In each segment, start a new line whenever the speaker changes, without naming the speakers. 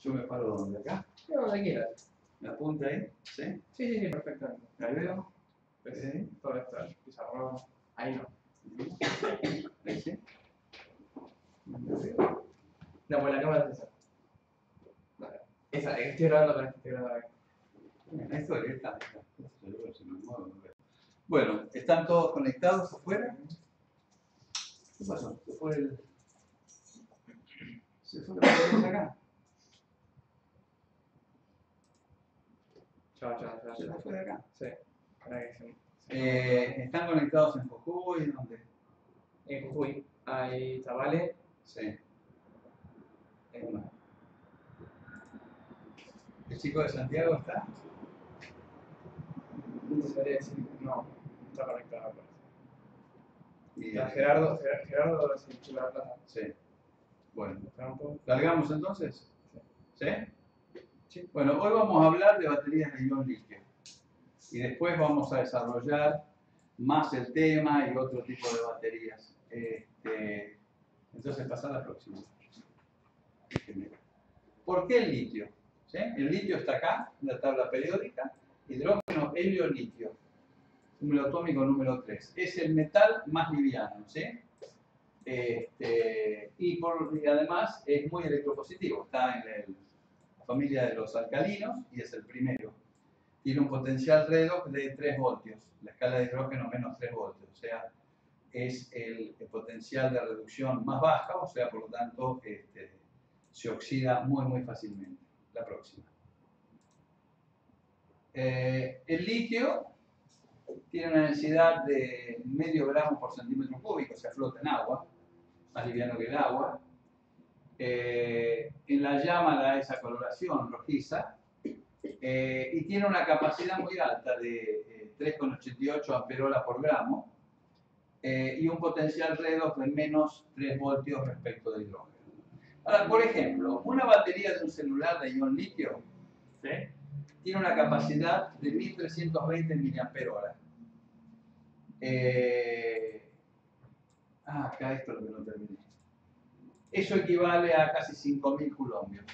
Yo me paro donde acá.
No, donde quieras.
¿Me apunta ahí? ¿Sí?
Sí, perfectamente.
¿Ahí veo?
Pues,
Sí.
todo esto, el pizarrón. Ahí no.
Ahí sí. ¿Me veo?
No, pues la cámara es esa. Vale. Esa, estoy grabando con esta, estoy grabando acá.
Esto está. Bueno, ¿están todos conectados afuera? ¿Qué pasó? ¿Se fue la luz acá?
Chao.
¿Se fue de acá?
Sí. Para que se...
¿Están conectados en Jujuy? ¿Dónde?
En Jujuy hay chavales.
Sí. ¿El chico de Santiago está?
No te sabría decir, no está conectado.
Y,
Gerardo es el chico de la plaza.
Sí. Bueno.
Campo.
¿Largamos entonces?
Sí.
¿Sí? Sí. Bueno, hoy vamos a hablar de baterías de ion litio. Y después vamos a desarrollar más el tema y otro tipo de baterías. Entonces, pasar a la próxima. ¿Por qué el litio? ¿Sí? El litio está acá, en la tabla periódica. Hidrógeno, helio, litio. Número atómico número 3. Es el metal más liviano, ¿sí? Y además es muy electropositivo. Está en la familia de los alcalinos y es el primero. Tiene un potencial redox de 3 voltios. La escala de hidrógeno menos 3 voltios. O sea, es el potencial de reducción más baja, o sea, por lo tanto, se oxida muy fácilmente. La próxima. El litio tiene una densidad de medio gramo por centímetro cúbico, o sea, flota en agua, más liviano que el agua. En la llama da esa coloración rojiza y tiene una capacidad muy alta de 3,88 amperola por gramo y un potencial redox de menos 3 voltios respecto del hidrógeno. Ahora, por ejemplo, una batería de un celular de ion litio, ¿sí?, tiene una capacidad de 1320 mAh. Acá esto es lo que no terminé. Eso equivale a casi 5000 coulombios.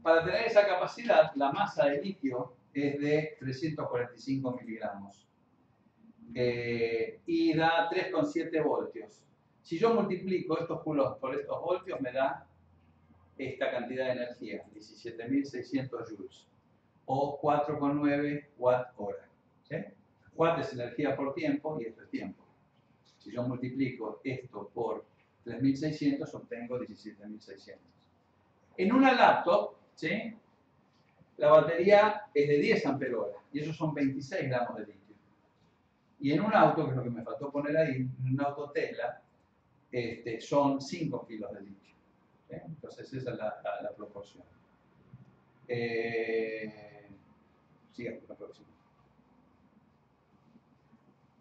Para tener esa capacidad, la masa de litio es de 345 miligramos y da 3,7 voltios. Si yo multiplico estos coulombs por estos voltios, me da esta cantidad de energía, 17.600 joules, o 4,9 watt-hora. ¿Sí? Watt es energía por tiempo y esto es tiempo. Si yo multiplico esto por 3.600, obtengo 17.600. En una laptop, ¿sí?, la batería es de 10 amperolas y esos son 26 gramos de litio. Y en un auto, que es lo que me faltó poner ahí, en un auto Tesla, son 5 kilos de litio. ¿Sí? Entonces esa es la proporción. Siga por la próxima.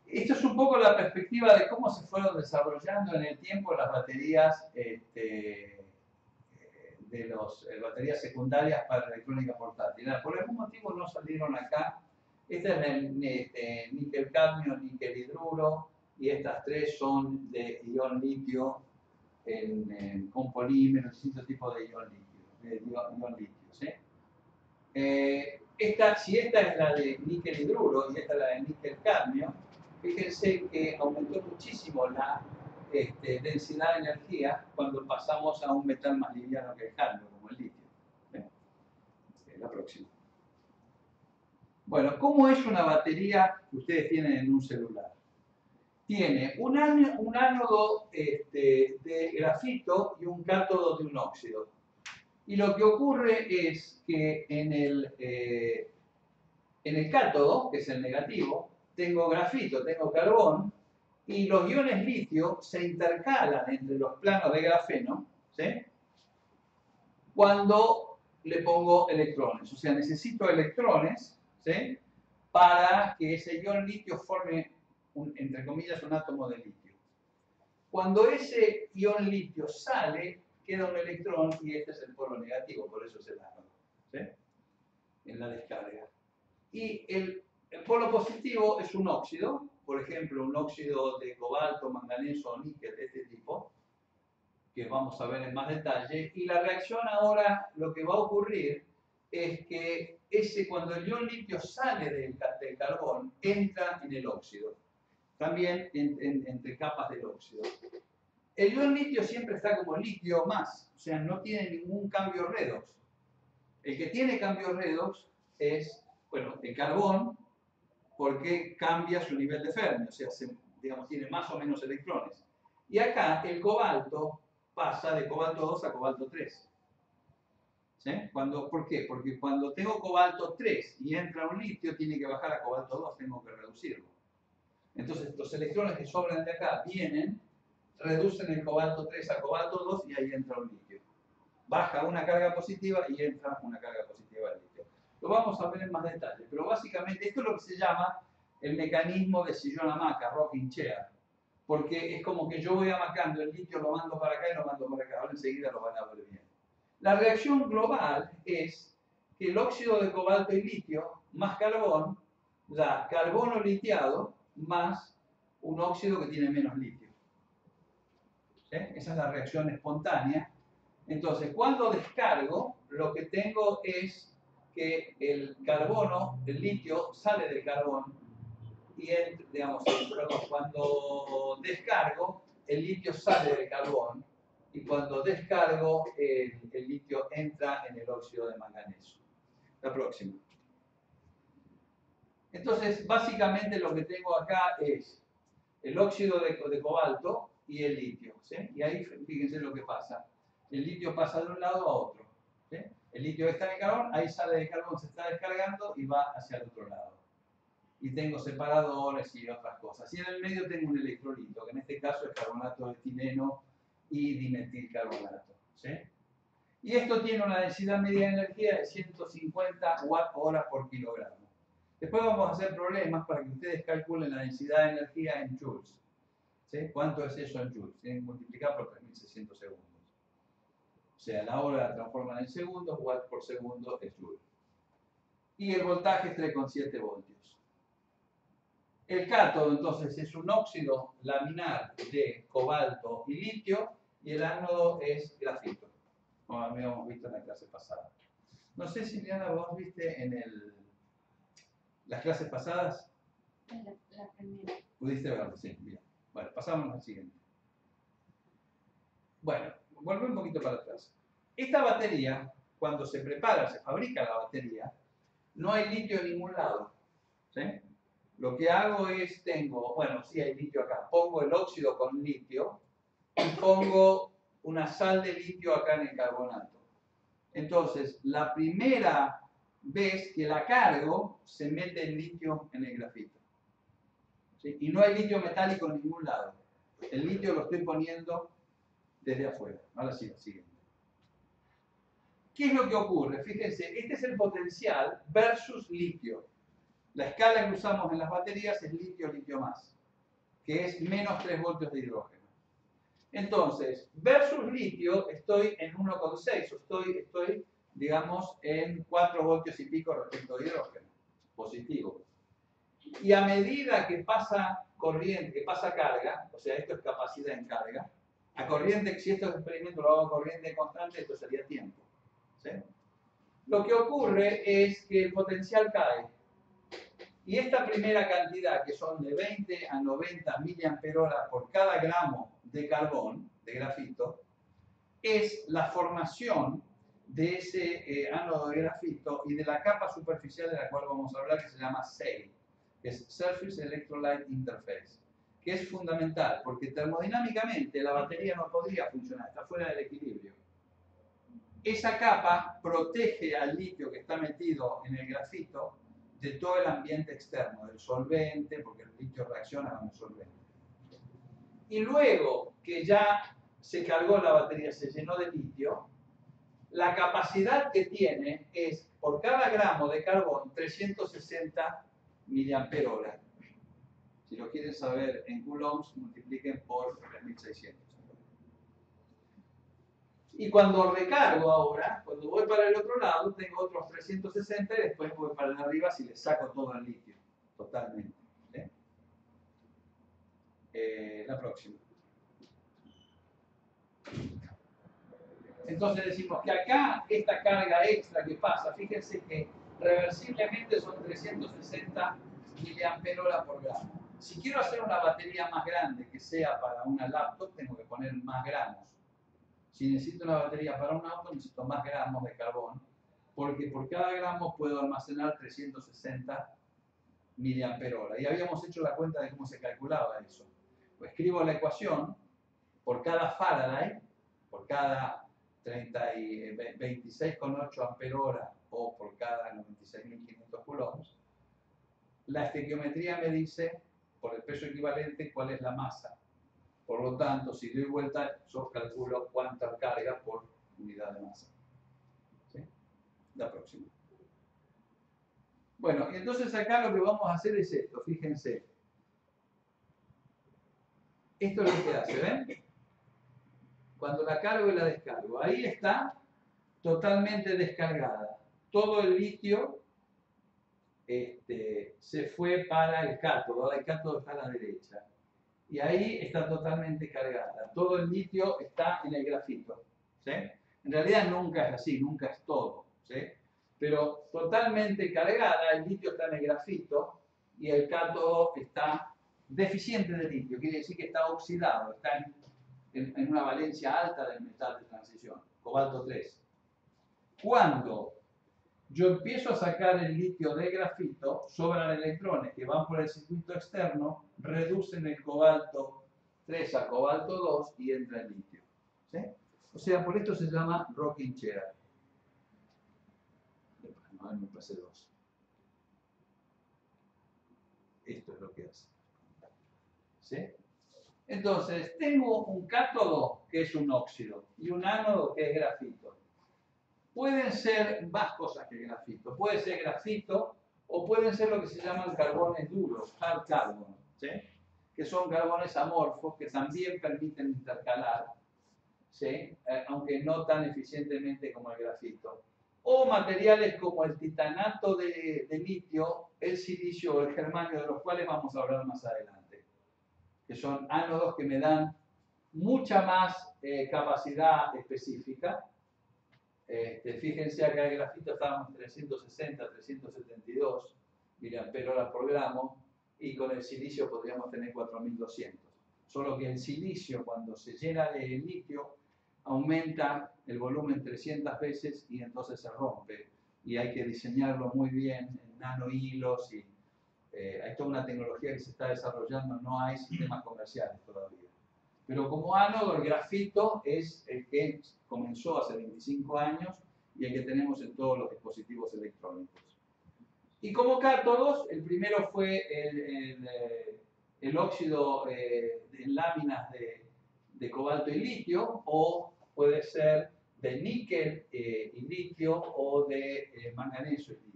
Esto es un poco la perspectiva de cómo se fueron desarrollando en el tiempo las baterías baterías secundarias para la electrónica portátil. Por algún motivo no salieron acá. Este es el níquel cadmio, níquel hidruro, y estas tres son de ion litio con polímeros, distintos tipos de ion litio. ¿Sí? Si esta es la de níquel hidruro y esta es la de níquel cadmio, fíjense que aumentó muchísimo la densidad de energía cuando pasamos a un metal más liviano que el cadmio, como el litio. La próxima. Bueno, ¿cómo es una batería que ustedes tienen en un celular? Tiene un ánodo de grafito y un cátodo de un óxido. Y lo que ocurre es que en el cátodo, que es el negativo, tengo grafito, tengo carbón, y los iones litio se intercalan entre los planos de grafeno, ¿sí?, cuando le pongo electrones. O sea, necesito electrones, ¿sí?, para que ese ion litio forme, entre comillas, un átomo de litio. Cuando ese ion litio sale, queda un electrón y este es el polo negativo, por eso es el ánodo, ¿sí?, en la descarga. Y el polo positivo es un óxido, por ejemplo, un óxido de cobalto, manganeso o níquel de este tipo, que vamos a ver en más detalle. Y la reacción ahora, lo que va a ocurrir es que cuando el ion litio sale del carbón, entra en el óxido. También entre capas del óxido. El ion litio siempre está como litio más, o sea, no tiene ningún cambio redox. El que tiene cambio redox es, bueno, el carbón, porque cambia su nivel de Fermi, o sea, digamos, tiene más o menos electrones. Y acá el cobalto pasa de cobalto 2 a cobalto 3. ¿Sí? ¿Por qué? Porque cuando tengo cobalto 3 y entra un litio, tiene que bajar a cobalto 2, tengo que reducirlo. Entonces, los electrones que sobran de acá vienen, reducen el cobalto 3 a cobalto 2 y ahí entra un litio. Baja una carga positiva y entra una carga positiva del litio. Lo vamos a ver en más detalle, pero básicamente esto es lo que se llama el mecanismo de sillón-hamaca, rocking chair, porque es como que yo voy amacando el litio, lo mando para acá y lo mando para acá, ahora enseguida lo van a ver bien. La reacción global es que el óxido de cobalto y litio más carbón da carbono litiado más un óxido que tiene menos litio. ¿Sí? Esa es la reacción espontánea. Entonces, cuando descargo, lo que tengo es que el carbono, el litio, sale del carbón y, digamos, cuando descargo, el litio sale del carbón y cuando descargo, el litio entra en el óxido de manganeso. La próxima. Entonces, básicamente lo que tengo acá es el óxido de cobalto y el litio. ¿Sí? Y ahí fíjense lo que pasa. El litio pasa de un lado a otro. ¿Sí? El litio está en el carbón, ahí sale del carbón, se está descargando y va hacia el otro lado. Y tengo separadores y otras cosas. Y en el medio tengo un electrolito, que en este caso es carbonato de etileno y dimetilcarbonato. ¿Sí? Y esto tiene una densidad media de energía de 150 Wh por kilogramo. Después vamos a hacer problemas para que ustedes calculen la densidad de energía en joules. ¿Sí? ¿Cuánto es eso en joules? Tienen que multiplicar por 3600 segundos. O sea, la hora la transforman en segundos, watt por segundo es joule. Y el voltaje es 3,7 voltios. El cátodo, entonces, es un óxido laminar de cobalto y litio, y el ánodo es grafito, como habíamos visto en la clase pasada. No sé si, Liliana, vos viste en las clases pasadas.
La primera.
¿Pudiste verlo? Sí, bien. Bueno, pasamos al siguiente. Bueno, vuelvo un poquito para atrás. Esta batería, cuando se prepara, se fabrica la batería, no hay litio en ningún lado. ¿Sí? Lo que hago es, bueno, sí hay litio acá, pongo el óxido con litio y pongo una sal de litio acá en el carbonato. Entonces, la primera vez que la cargo, se mete el litio en el grafito. ¿Sí? Y no hay litio metálico en ningún lado. El litio lo estoy poniendo desde afuera. Ahora sí, la siguiente. ¿Qué es lo que ocurre? Fíjense, este es el potencial versus litio. La escala que usamos en las baterías es litio más, que es menos 3 voltios de hidrógeno. Entonces, versus litio estoy en 1,6, estoy, digamos, en 4 voltios y pico respecto a hidrógeno, positivo. Y a medida que pasa corriente, que pasa carga, o sea, esto es capacidad en carga, a corriente, si estos experimentos lo hago a corriente constante, esto sería tiempo. ¿Sí? Lo que ocurre es que el potencial cae. Y esta primera cantidad, que son de 20 a 90 mAh por cada gramo de carbón, de grafito, es la formación de ese ánodo de grafito y de la capa superficial de la cual vamos a hablar, que se llama SEI, que es Surface Electrolyte Interface, que es fundamental, porque termodinámicamente la batería no podría funcionar, está fuera del equilibrio. Esa capa protege al litio que está metido en el grafito de todo el ambiente externo, del solvente, porque el litio reacciona con el solvente. Y luego que ya se cargó la batería, se llenó de litio, la capacidad que tiene es, por cada gramo de carbón, 360 mAh. Si lo quieren saber en coulombs, multipliquen por 3600. Y cuando recargo ahora, cuando voy para el otro lado, tengo otros 360 y después voy para arriba si le saco todo el litio, totalmente. La próxima. Entonces decimos que acá esta carga extra que pasa, fíjense que reversiblemente son 360 mAh por gramo. Si quiero hacer una batería más grande que sea para una laptop, tengo que poner más gramos. Si necesito una batería para un auto, necesito más gramos de carbón, porque por cada gramo puedo almacenar 360 mAh. Y habíamos hecho la cuenta de cómo se calculaba eso. Pues escribo la ecuación por cada Faraday, por cada 26,8 ampere-hora o por cada 96.500 coulombs. La estequiometría me dice, por el peso equivalente, cuál es la masa. Por lo tanto, si doy vuelta, yo calculo cuánta carga por unidad de masa. ¿Sí? La próxima. Bueno, y entonces acá lo que vamos a hacer es esto, fíjense. Esto es lo que hace, ¿ven? Cuando la cargo y la descargo. Ahí está totalmente descargada. Todo el litio se fue para el cátodo. Ahora el cátodo está a la derecha. Y ahí está totalmente cargada. Todo el litio está en el grafito. ¿Sí? En realidad nunca es así, nunca es todo. ¿Sí? Pero totalmente cargada, el litio está en el grafito y el cátodo está deficiente de litio. Quiere decir que está oxidado, está en una valencia alta del metal de transición, cobalto 3. Cuando yo empiezo a sacar el litio del grafito, sobran electrones que van por el circuito externo, reducen el cobalto 3 a cobalto 2 y entra el litio. ¿Sí? O sea, por esto se llama rocking chair. No, me pasé 2. Esto es lo que hace. ¿Sí? Entonces, tengo un cátodo que es un óxido y un ánodo que es grafito. Pueden ser más cosas que grafito. Puede ser grafito o pueden ser lo que se llaman carbones duros, hard carbon, ¿sí? Que son carbones amorfos que también permiten intercalar, ¿sí? Aunque no tan eficientemente como el grafito. O materiales como el titanato de litio, el silicio o el germanio, de los cuales vamos a hablar más adelante, que son ánodos que me dan mucha más capacidad específica. Fíjense acá el grafito estábamos en 360, 372 mAh por gramo y con el silicio podríamos tener 4200. Solo que el silicio cuando se llena de litio aumenta el volumen 300 veces y entonces se rompe y hay que diseñarlo muy bien en nanohilos y hay toda una tecnología que se está desarrollando, no hay sistemas comerciales todavía. Pero como ánodo, el grafito es el que comenzó hace 25 años y el que tenemos en todos los dispositivos electrónicos. Y como cátodos, el primero fue el óxido en láminas de cobalto y litio, o puede ser de níquel y litio, o de manganeso y litio.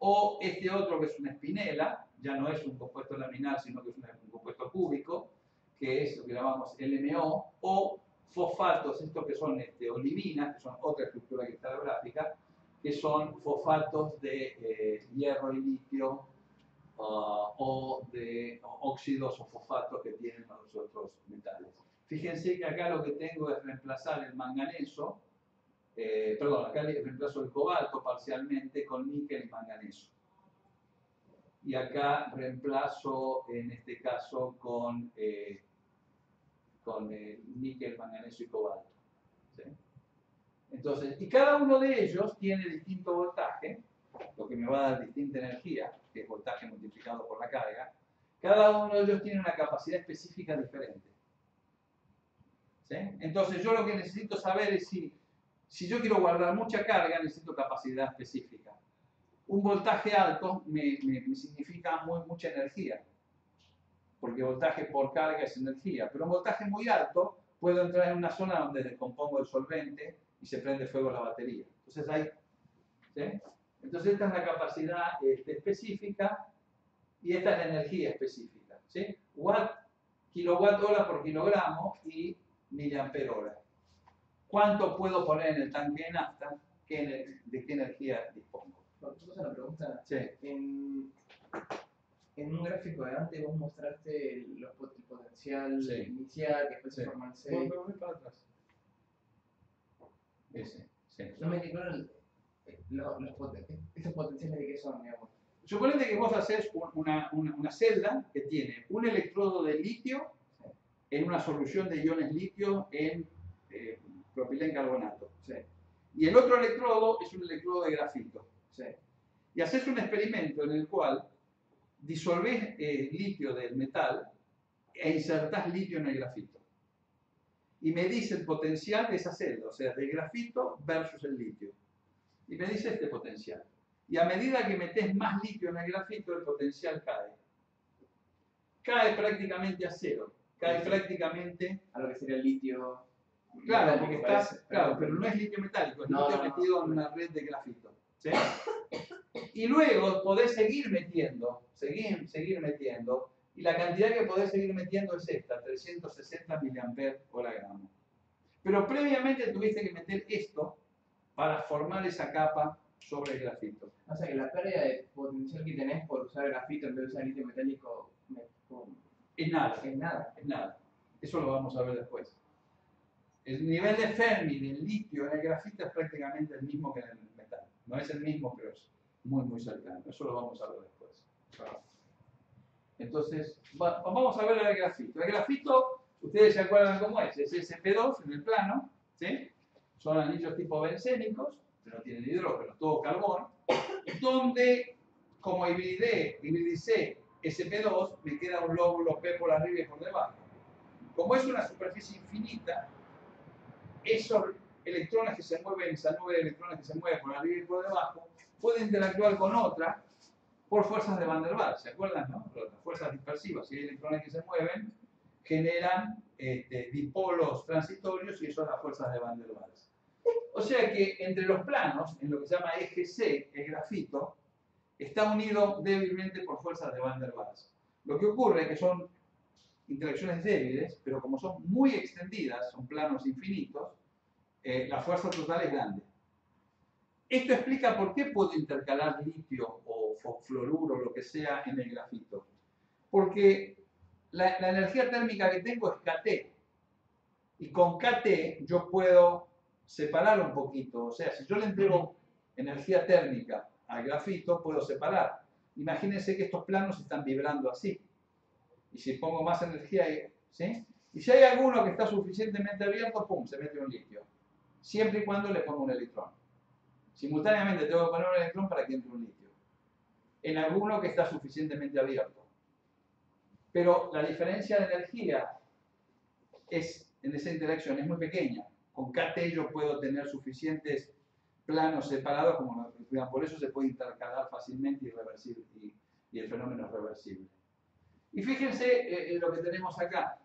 O este otro que es una espinela, ya no es un compuesto laminar, sino que es un compuesto cúbico, que es lo que llamamos LMO, o fosfatos, estos que son olivinas, que son otra estructura cristalográfica, que son fosfatos de hierro y litio, o de óxidos o fosfatos que tienen los otros metales. Fíjense que acá lo que tengo es reemplazar el manganeso, acá reemplazo el cobalto parcialmente con níquel y manganeso. Y acá reemplazo, en este caso, con níquel, manganeso y cobalto. ¿Sí? Entonces, y cada uno de ellos tiene distinto voltaje, lo que me va a dar distinta energía, que es voltaje multiplicado por la carga. Cada uno de ellos tiene una capacidad específica diferente. ¿Sí? Entonces, yo lo que necesito saber es si yo quiero guardar mucha carga, necesito capacidad específica. Un voltaje alto me significa mucha energía, porque voltaje por carga es energía. Pero un voltaje muy alto, puedo entrar en una zona donde descompongo el solvente y se prende fuego la batería. Entonces, ¿sí? Entonces esta es la capacidad específica y esta es la energía específica. ¿Sí? Kilowatt hora por kilogramo y miliampere hora. ¿Cuánto puedo poner en el tanque de nafta? ¿De qué energía dispongo?
Entonces la pregunta,
sí.
En un gráfico de antes vos mostraste el potencial inicial, que después se forma el 6.
Voy para atrás. Ese, sí.
No me quedó esos potenciales de qué son, digamos.
Suponete que vos haces una celda que tiene un electrodo de litio en una solución de iones litio en propilencarbonato.
Sí,
Y el otro electrodo es un electrodo de grafito.
sí,
Y haces un experimento en el cual disolvés litio del metal e insertás litio en el grafito. Y medís el potencial de esa celda, o sea, del grafito versus el litio. Y medís este potencial. Y a medida que metés más litio en el grafito, el potencial cae. Cae prácticamente a cero. Cae prácticamente...
a lo que sería el litio.
Claro, porque estás... Claro, pero no es litio metálico, es litio metido en una red de grafito. ¿Sí? Y luego podés seguir metiendo, seguir metiendo, y la cantidad que podés seguir metiendo es esta, 360 mAh. Pero previamente tuviste que meter esto para formar esa capa sobre el grafito.
O sea que la pérdida de potencial que tenés por usar grafito en vez de usar litio metálico
es nada.
Es nada.
Es nada. Eso lo vamos a ver después. El nivel de Fermi del litio en el grafito es prácticamente el mismo que en el metal. No es el mismo, pero es muy, muy cercano. Eso lo vamos a ver después. Entonces, vamos a ver el grafito. El grafito, ustedes se acuerdan cómo es sp2 en el plano, ¿sí? Son anillos tipo bencénicos, que no tienen hidrógeno, todo carbón, donde, como hibridicé sp2, me queda un lóbulo P por arriba y por debajo. Como es una superficie infinita, esos electrones que se mueven, esa nube de electrones que se mueven por arriba y por debajo, pueden interactuar con otra por fuerzas de Van der Waals, ¿se acuerdan? No? Las fuerzas dispersivas, si hay electrones que se mueven, generan dipolos transitorios y eso es las fuerzas de Van der Waals. O sea que entre los planos, en lo que se llama eje C, el grafito, está unido débilmente por fuerzas de Van der Waals. Lo que ocurre es que son interacciones débiles, pero como son muy extendidas, son planos infinitos, la fuerza total es grande. Esto explica por qué puedo intercalar litio o fluoruro o lo que sea en el grafito. Porque la energía térmica que tengo es KT. Y con KT yo puedo separar un poquito. O sea, si yo le entrego energía térmica al grafito, puedo separar. Imagínense que estos planos están vibrando así. Y si pongo más energía, ¿sí? Y si hay alguno que está suficientemente abierto, ¡pum!, se mete un litio. Siempre y cuando le pongo un electrón. Simultáneamente tengo que poner un electrón para que entre un litio. En alguno que está suficientemente abierto. Pero la diferencia de energía en esa interacción es muy pequeña. Con KT yo puedo tener suficientes planos separados como por eso se puede intercalar fácilmente y el fenómeno es reversible. Y fíjense lo que tenemos acá.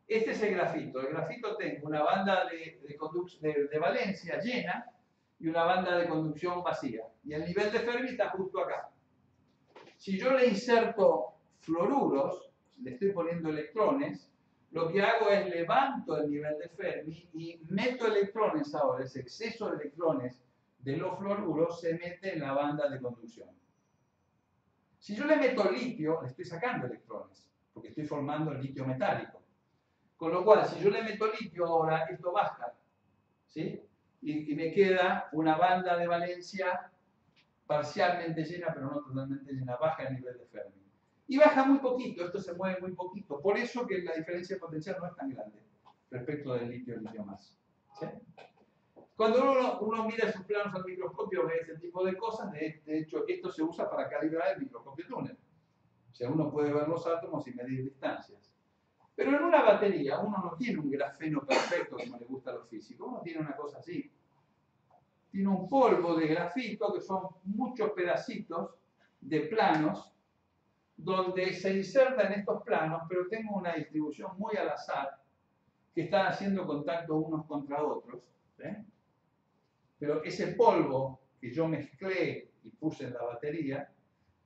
Este es el grafito. El grafito tengo una banda de valencia llena y una banda de conducción vacía. Y el nivel de Fermi está justo acá. Si yo le inserto fluoruros, le estoy poniendo electrones, lo que hago es levanto el nivel de Fermi y meto electrones ahora. Ese exceso de electrones de los fluoruros se mete en la banda de conducción. Si yo le meto litio, le estoy sacando electrones, porque estoy formando el litio metálico. Con lo cual, si yo le meto litio ahora, esto baja, ¿sí? Y me queda una banda de valencia parcialmente llena, pero no totalmente llena, baja el nivel de Fermi. Y baja muy poquito, esto se mueve muy poquito. Por eso que la diferencia potencial no es tan grande respecto del litio y litio más. ¿Sí? Cuando uno mira sus planos al microscopio ve ese tipo de cosas. De hecho, esto se usa para calibrar el microscopio túnel. O sea, uno puede ver los átomos y medir distancias. Pero en una batería uno no tiene un grafeno perfecto como le gusta a los físicos. Uno tiene una cosa así. Tiene un polvo de grafito que son muchos pedacitos de planos donde se insertan estos planos, pero tengo una distribución muy al azar que están haciendo contacto unos contra otros. ¿Sí? Pero ese polvo que yo mezclé y puse en la batería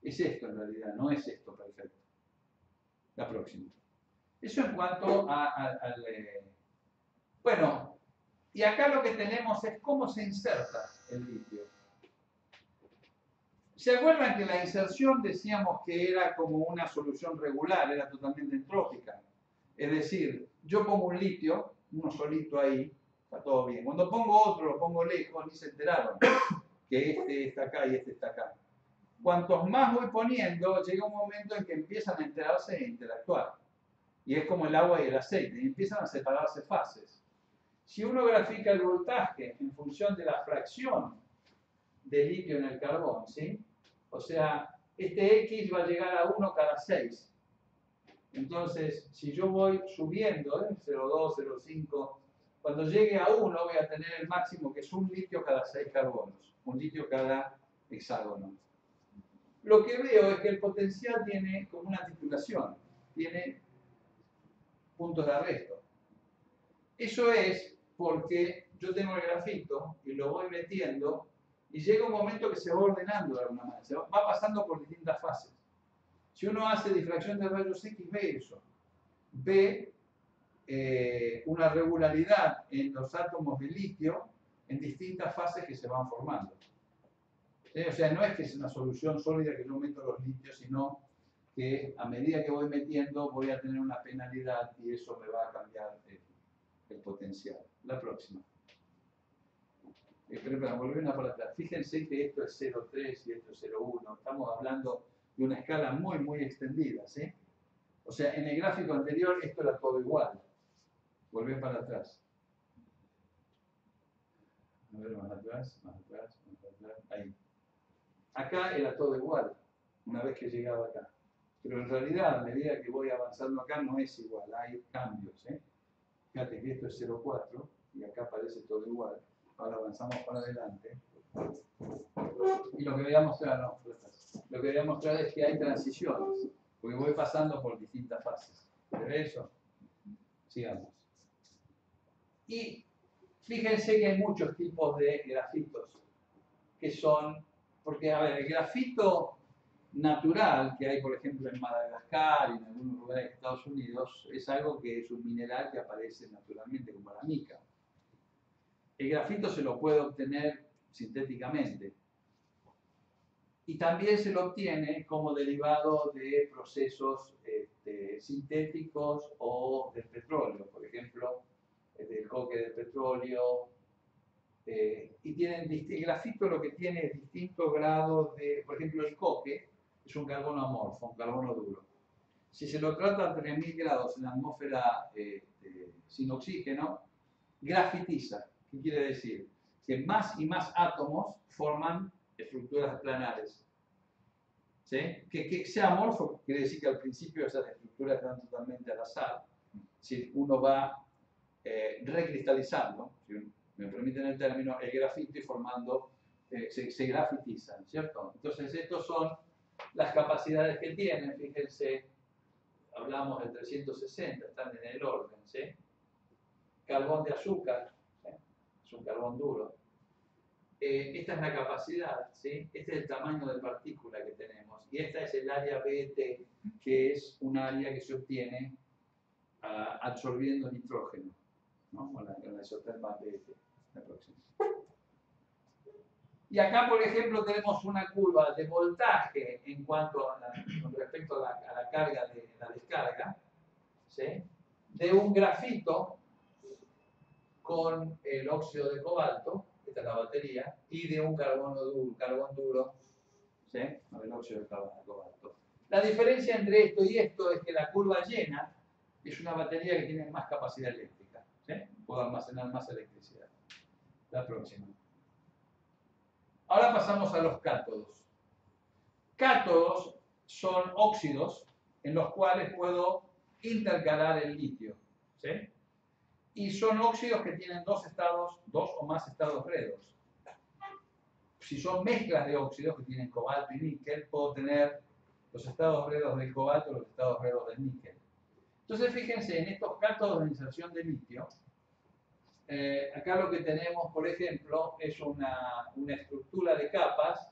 es esto en realidad, no es esto perfecto. La próxima. Eso en cuanto al... Bueno, y acá lo que tenemos es cómo se inserta el litio. ¿Se acuerdan que la inserción decíamos que era como una solución regular, era totalmente entrópica? Es decir, yo pongo un litio, uno solito ahí, está todo bien. Cuando pongo otro, lo pongo lejos, ni se enteraron que este está acá y este está acá. Cuantos más voy poniendo, llega un momento en que empiezan a enterarse e interactuar. Y es como el agua y el aceite, y empiezan a separarse fases. Si uno grafica el voltaje en función de la fracción de litio en el carbón, ¿sí? O sea, este X va a llegar a 1 cada 6. Entonces, si yo voy subiendo, 0,2, 0,5, cuando llegue a 1 voy a tener el máximo, que es un litio cada 6 carbonos, un litio cada hexágono. Lo que veo es que el potencial tiene como una titulación, tiene puntos de arresto. Eso es porque yo tengo el grafito y lo voy metiendo y llega un momento que se va ordenando de alguna manera, se va pasando por distintas fases. Si uno hace difracción de rayos X, ve eso. Ve una regularidad en los átomos de litio en distintas fases que se van formando. O sea, no es que es una solución sólida que yo meto los litios, sino que a medida que voy metiendo voy a tener una penalidad y eso me va a cambiar el potencial. La próxima. Pero volver una para atrás. Fíjense que esto es 0,3 y esto es 0,1. Estamos hablando de una escala muy, muy extendida, ¿sí? O sea, en el gráfico anterior esto era todo igual. Volver para atrás. A ver, más atrás, más atrás, más atrás. Ahí. Acá era todo igual, una vez que llegaba acá. Pero en realidad, a medida que voy avanzando acá, no es igual, hay cambios, ¿eh? Fíjate que esto es 0,4 y acá parece todo igual. Ahora avanzamos para adelante. Y lo que voy a mostrar, lo que voy a mostrar es que hay transiciones, porque voy pasando por distintas fases. ¿Se ve eso? Sigamos. Y fíjense que hay muchos tipos de grafitos que son, porque a ver, el grafito natural que hay, por ejemplo, en Madagascar y en algunos lugares de Estados Unidos, es algo que es un mineral que aparece naturalmente como la mica. El grafito se lo puede obtener sintéticamente y también se lo obtiene como derivado de procesos sintéticos o del petróleo, por ejemplo, del coque del petróleo. Y tienen el grafito lo que tiene es distintos grados de, por ejemplo, el coque es un carbono amorfo, un carbono duro. Si se lo trata a 3000 grados en la atmósfera sin oxígeno, grafitiza. ¿Qué quiere decir? Que más y más átomos forman estructuras planares. ¿Sí? Que sea amorfo quiere decir que al principio esas estructuras están totalmente al azar. Si uno va recristalizando, si me permiten el término, el grafito y formando, se grafitizan, ¿cierto? Entonces, estos son las capacidades que tienen, fíjense, hablamos de 360, están en el orden, ¿sí? Carbón de azúcar, ¿sí? Es un carbón duro. Esta es la capacidad, ¿sí? Este es el tamaño de partícula que tenemos. Y esta es el área BT, que es un área que se obtiene absorbiendo nitrógeno, ¿no? Con la isoterma BT. La próxima. Y acá, por ejemplo, tenemos una curva de voltaje en cuanto con respecto a la carga de la descarga, ¿sí? De un grafito con el óxido de cobalto, esta es la batería, y de un carbón duro, ¿sí? Con el óxido de cobalto. La diferencia entre esto y esto es que la curva llena es una batería que tiene más capacidad eléctrica, ¿sí? Puedo almacenar más electricidad. La próxima. Ahora pasamos a los cátodos. Cátodos son óxidos en los cuales puedo intercalar el litio, ¿sí? Y son óxidos que tienen dos o más estados redos. Si son mezclas de óxidos que tienen cobalto y níquel, puedo tener los estados redos del cobalto y los estados redos del níquel. Entonces, fíjense, en estos cátodos de inserción de litio, acá lo que tenemos, por ejemplo, es una estructura de capas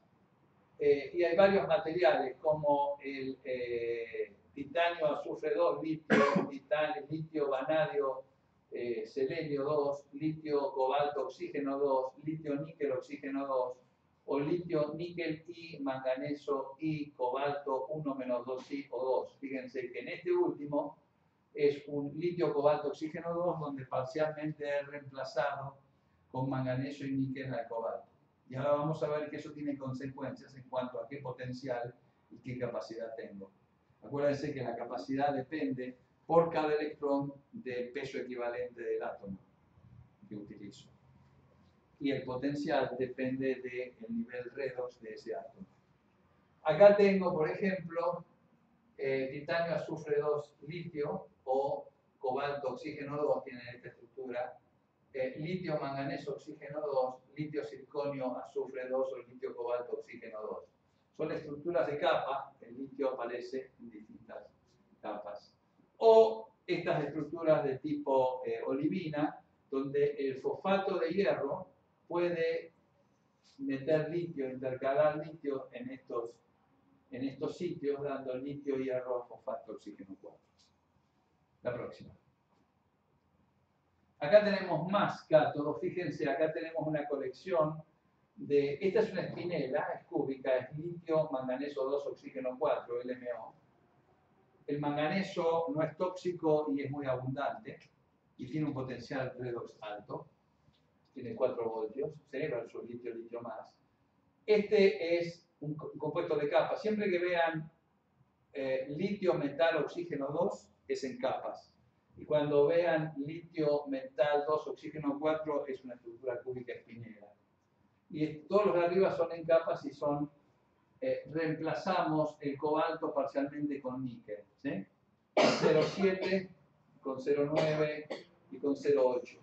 y hay varios materiales como el titanio, azufre 2, litio, vanadio, selenio 2, litio, cobalto, oxígeno 2, litio, níquel, oxígeno 2, o litio, níquel y manganeso y cobalto 1 menos 2 y o 2. Fíjense que en este último es un litio, cobalto, oxígeno 2, donde parcialmente es reemplazado con manganeso y níquel al cobalto. Y ahora vamos a ver que eso tiene consecuencias en cuanto a qué potencial y qué capacidad tengo. Acuérdense que la capacidad depende por cada electrón del peso equivalente del átomo que utilizo. Y el potencial depende del nivel redox de ese átomo. Acá tengo, por ejemplo, titanio, azufre 2, litio, o cobalto, oxígeno 2, tienen esta estructura. Litio, manganeso, oxígeno 2, litio, circonio, azufre 2 o litio, cobalto, oxígeno 2. Son estructuras de capa, el litio aparece en distintas capas. O estas estructuras de tipo olivina, donde el fosfato de hierro puede meter litio, intercalar litio en estos sitios, dando litio, hierro, fosfato, oxígeno 4. La próxima. Acá tenemos más cátodos. Fíjense, acá tenemos una colección de... Esta es una espinela, es cúbica, es litio, manganeso 2, oxígeno 4, LMO. El manganeso no es tóxico y es muy abundante y tiene un potencial redox alto. Tiene 4 voltios, ¿sí? Versus litio, litio más. Este es un compuesto de capas. Siempre que vean litio, metal, oxígeno 2, es en capas. Y cuando vean litio, metal 2, oxígeno 4, es una estructura cúbica espinela. Y todos los de arriba son en capas y son, reemplazamos el cobalto parcialmente con níquel, ¿sí? Con 0,7, con 0,9 y con 0,8.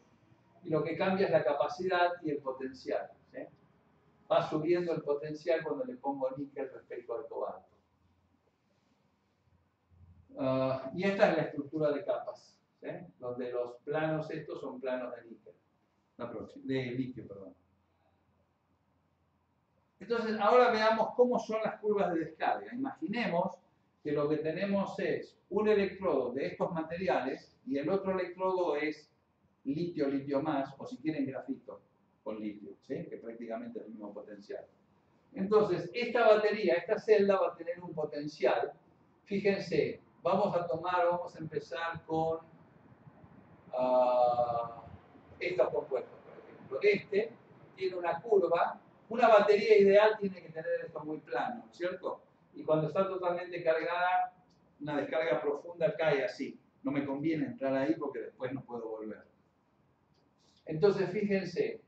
Y lo que cambia es la capacidad y el potencial, ¿sí? Va subiendo el potencial cuando le pongo níquel respecto al cobalto. Y esta es la estructura de capas, ¿sí? Donde los planos estos son planos de níquel, de litio, perdón. Entonces, ahora veamos cómo son las curvas de descarga. Imaginemos que lo que tenemos es un electrodo de estos materiales y el otro electrodo es litio, litio más, o si quieren grafito con litio, ¿sí? Que prácticamente es el mismo potencial. Entonces, esta batería, esta celda va a tener un potencial. Fíjense, vamos a empezar con estos compuestos, por ejemplo. Este tiene una curva, una batería ideal tiene que tener esto muy plano, ¿cierto? Y cuando está totalmente cargada, una descarga profunda cae así. No me conviene entrar ahí porque después no puedo volver. Entonces, fíjense,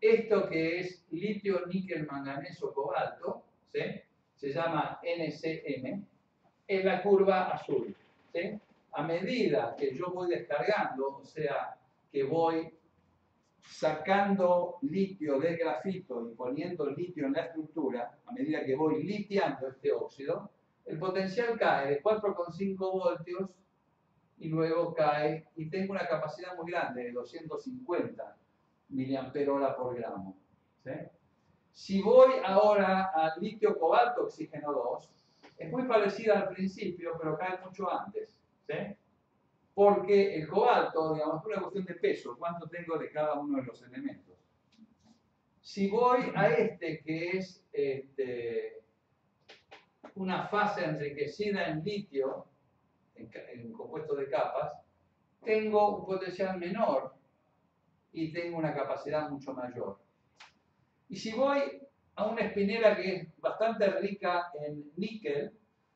esto que es litio, níquel, manganeso, cobalto, ¿sí? Se llama NCM, es la curva azul, ¿sí? A medida que yo voy descargando, o sea, que voy sacando litio del grafito y poniendo litio en la estructura, a medida que voy litiando este óxido, el potencial cae de 4,5 voltios y luego cae, y tengo una capacidad muy grande, de 250 miliamperios por gramo, ¿sí? Si voy ahora al litio, cobalto, oxígeno 2, es muy parecida al principio, pero cae mucho antes, ¿sí? Porque el cobalto, digamos, es una cuestión de peso, cuánto tengo de cada uno de los elementos. Si voy a este, que es una fase enriquecida en litio, en compuesto de capas, tengo un potencial menor y tengo una capacidad mucho mayor. Y si voy a una espinela que es bastante rica en níquel,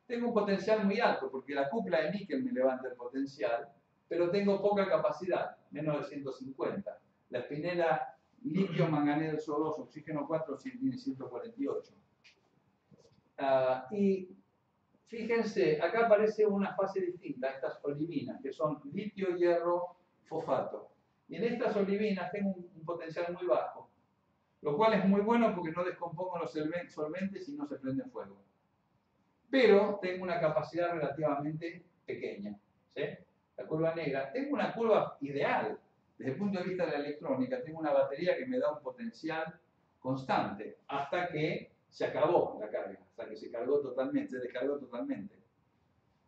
tengo un potencial muy alto, porque la cupla de níquel me levanta el potencial, pero tengo poca capacidad, menos de 150. La espinela litio, manganeso 2, oxígeno 4 tiene 148. Y fíjense, acá aparece una fase distinta, estas olivinas, que son litio, hierro, fosfato. Y en estas olivinas tengo un potencial muy bajo, lo cual es muy bueno porque no descompongo los solventes y no se prende fuego. Pero tengo una capacidad relativamente pequeña, ¿sí? La curva negra. Tengo una curva ideal. Desde el punto de vista de la electrónica, tengo una batería que me da un potencial constante hasta que se acabó la carga, hasta que se cargó totalmente, se descargó totalmente.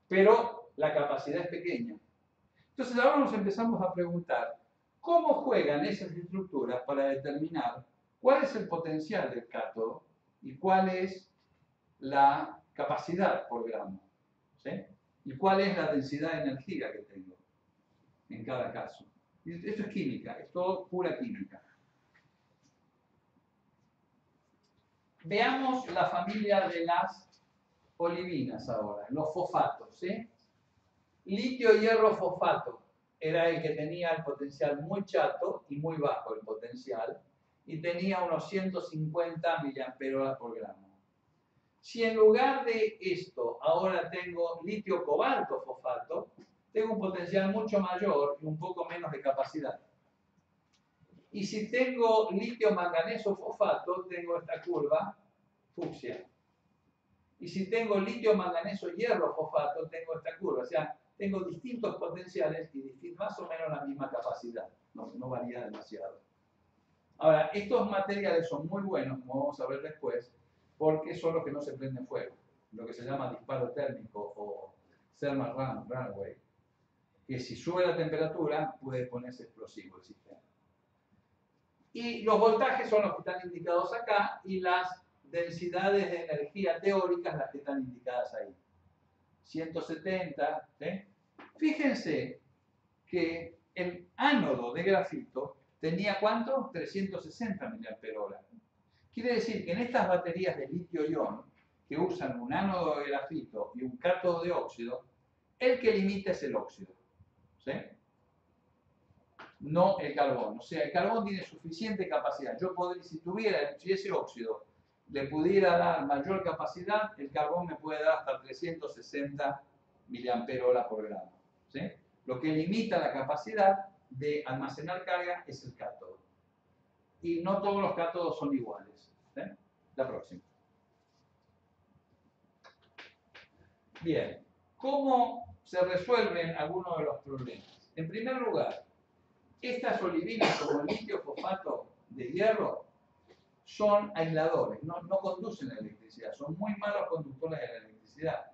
Pero la capacidad es pequeña. Entonces ahora nos empezamos a preguntar, ¿cómo juegan esas estructuras para determinar cuál es el potencial del cátodo y cuál es la capacidad por gramo? ¿Sí? ¿Y cuál es la densidad de energía que tengo en cada caso? Y esto es química, es todo pura química. Veamos la familia de las olivinas ahora, los fosfatos, ¿sí? Litio, hierro, fosfato era el que tenía el potencial muy chato y muy bajo el potencial y tenía unos 150 mAh por gramo. Si en lugar de esto ahora tengo litio, cobalto, fosfato, tengo un potencial mucho mayor y un poco menos de capacidad. Y si tengo litio, manganeso, fosfato, tengo esta curva fucsia. Y si tengo litio, manganeso, hierro, fosfato, tengo esta curva. O sea, tengo distintos potenciales y más o menos la misma capacidad. No varía demasiado. Ahora, estos materiales son muy buenos, como vamos a ver después, porque son los que no se prenden fuego. Lo que se llama disparo térmico o thermal runaway. Que si sube la temperatura, puede ponerse explosivo el sistema. Y los voltajes son los que están indicados acá y las densidades de energía teóricas las que están indicadas ahí. 170, ¿sí? Fíjense que el ánodo de grafito tenía ¿cuánto? 360 mAh. Quiere decir que en estas baterías de litio-ion, que usan un ánodo de grafito y un cátodo de óxido, el que limita es el óxido, ¿sí? No el carbón. O sea, el carbón tiene suficiente capacidad. Yo podría, si ese óxido le pudiera dar mayor capacidad, el carbón me puede dar hasta 360 mAh por gramo, ¿sí? Lo que limita la capacidad de almacenar carga es el cátodo. Y no todos los cátodos son iguales, ¿sí? La próxima. Bien, ¿cómo se resuelven algunos de los problemas? En primer lugar, estas olivinas como el litio fosfato de hierro son aisladores, no conducen la electricidad, son muy malos conductores de la electricidad.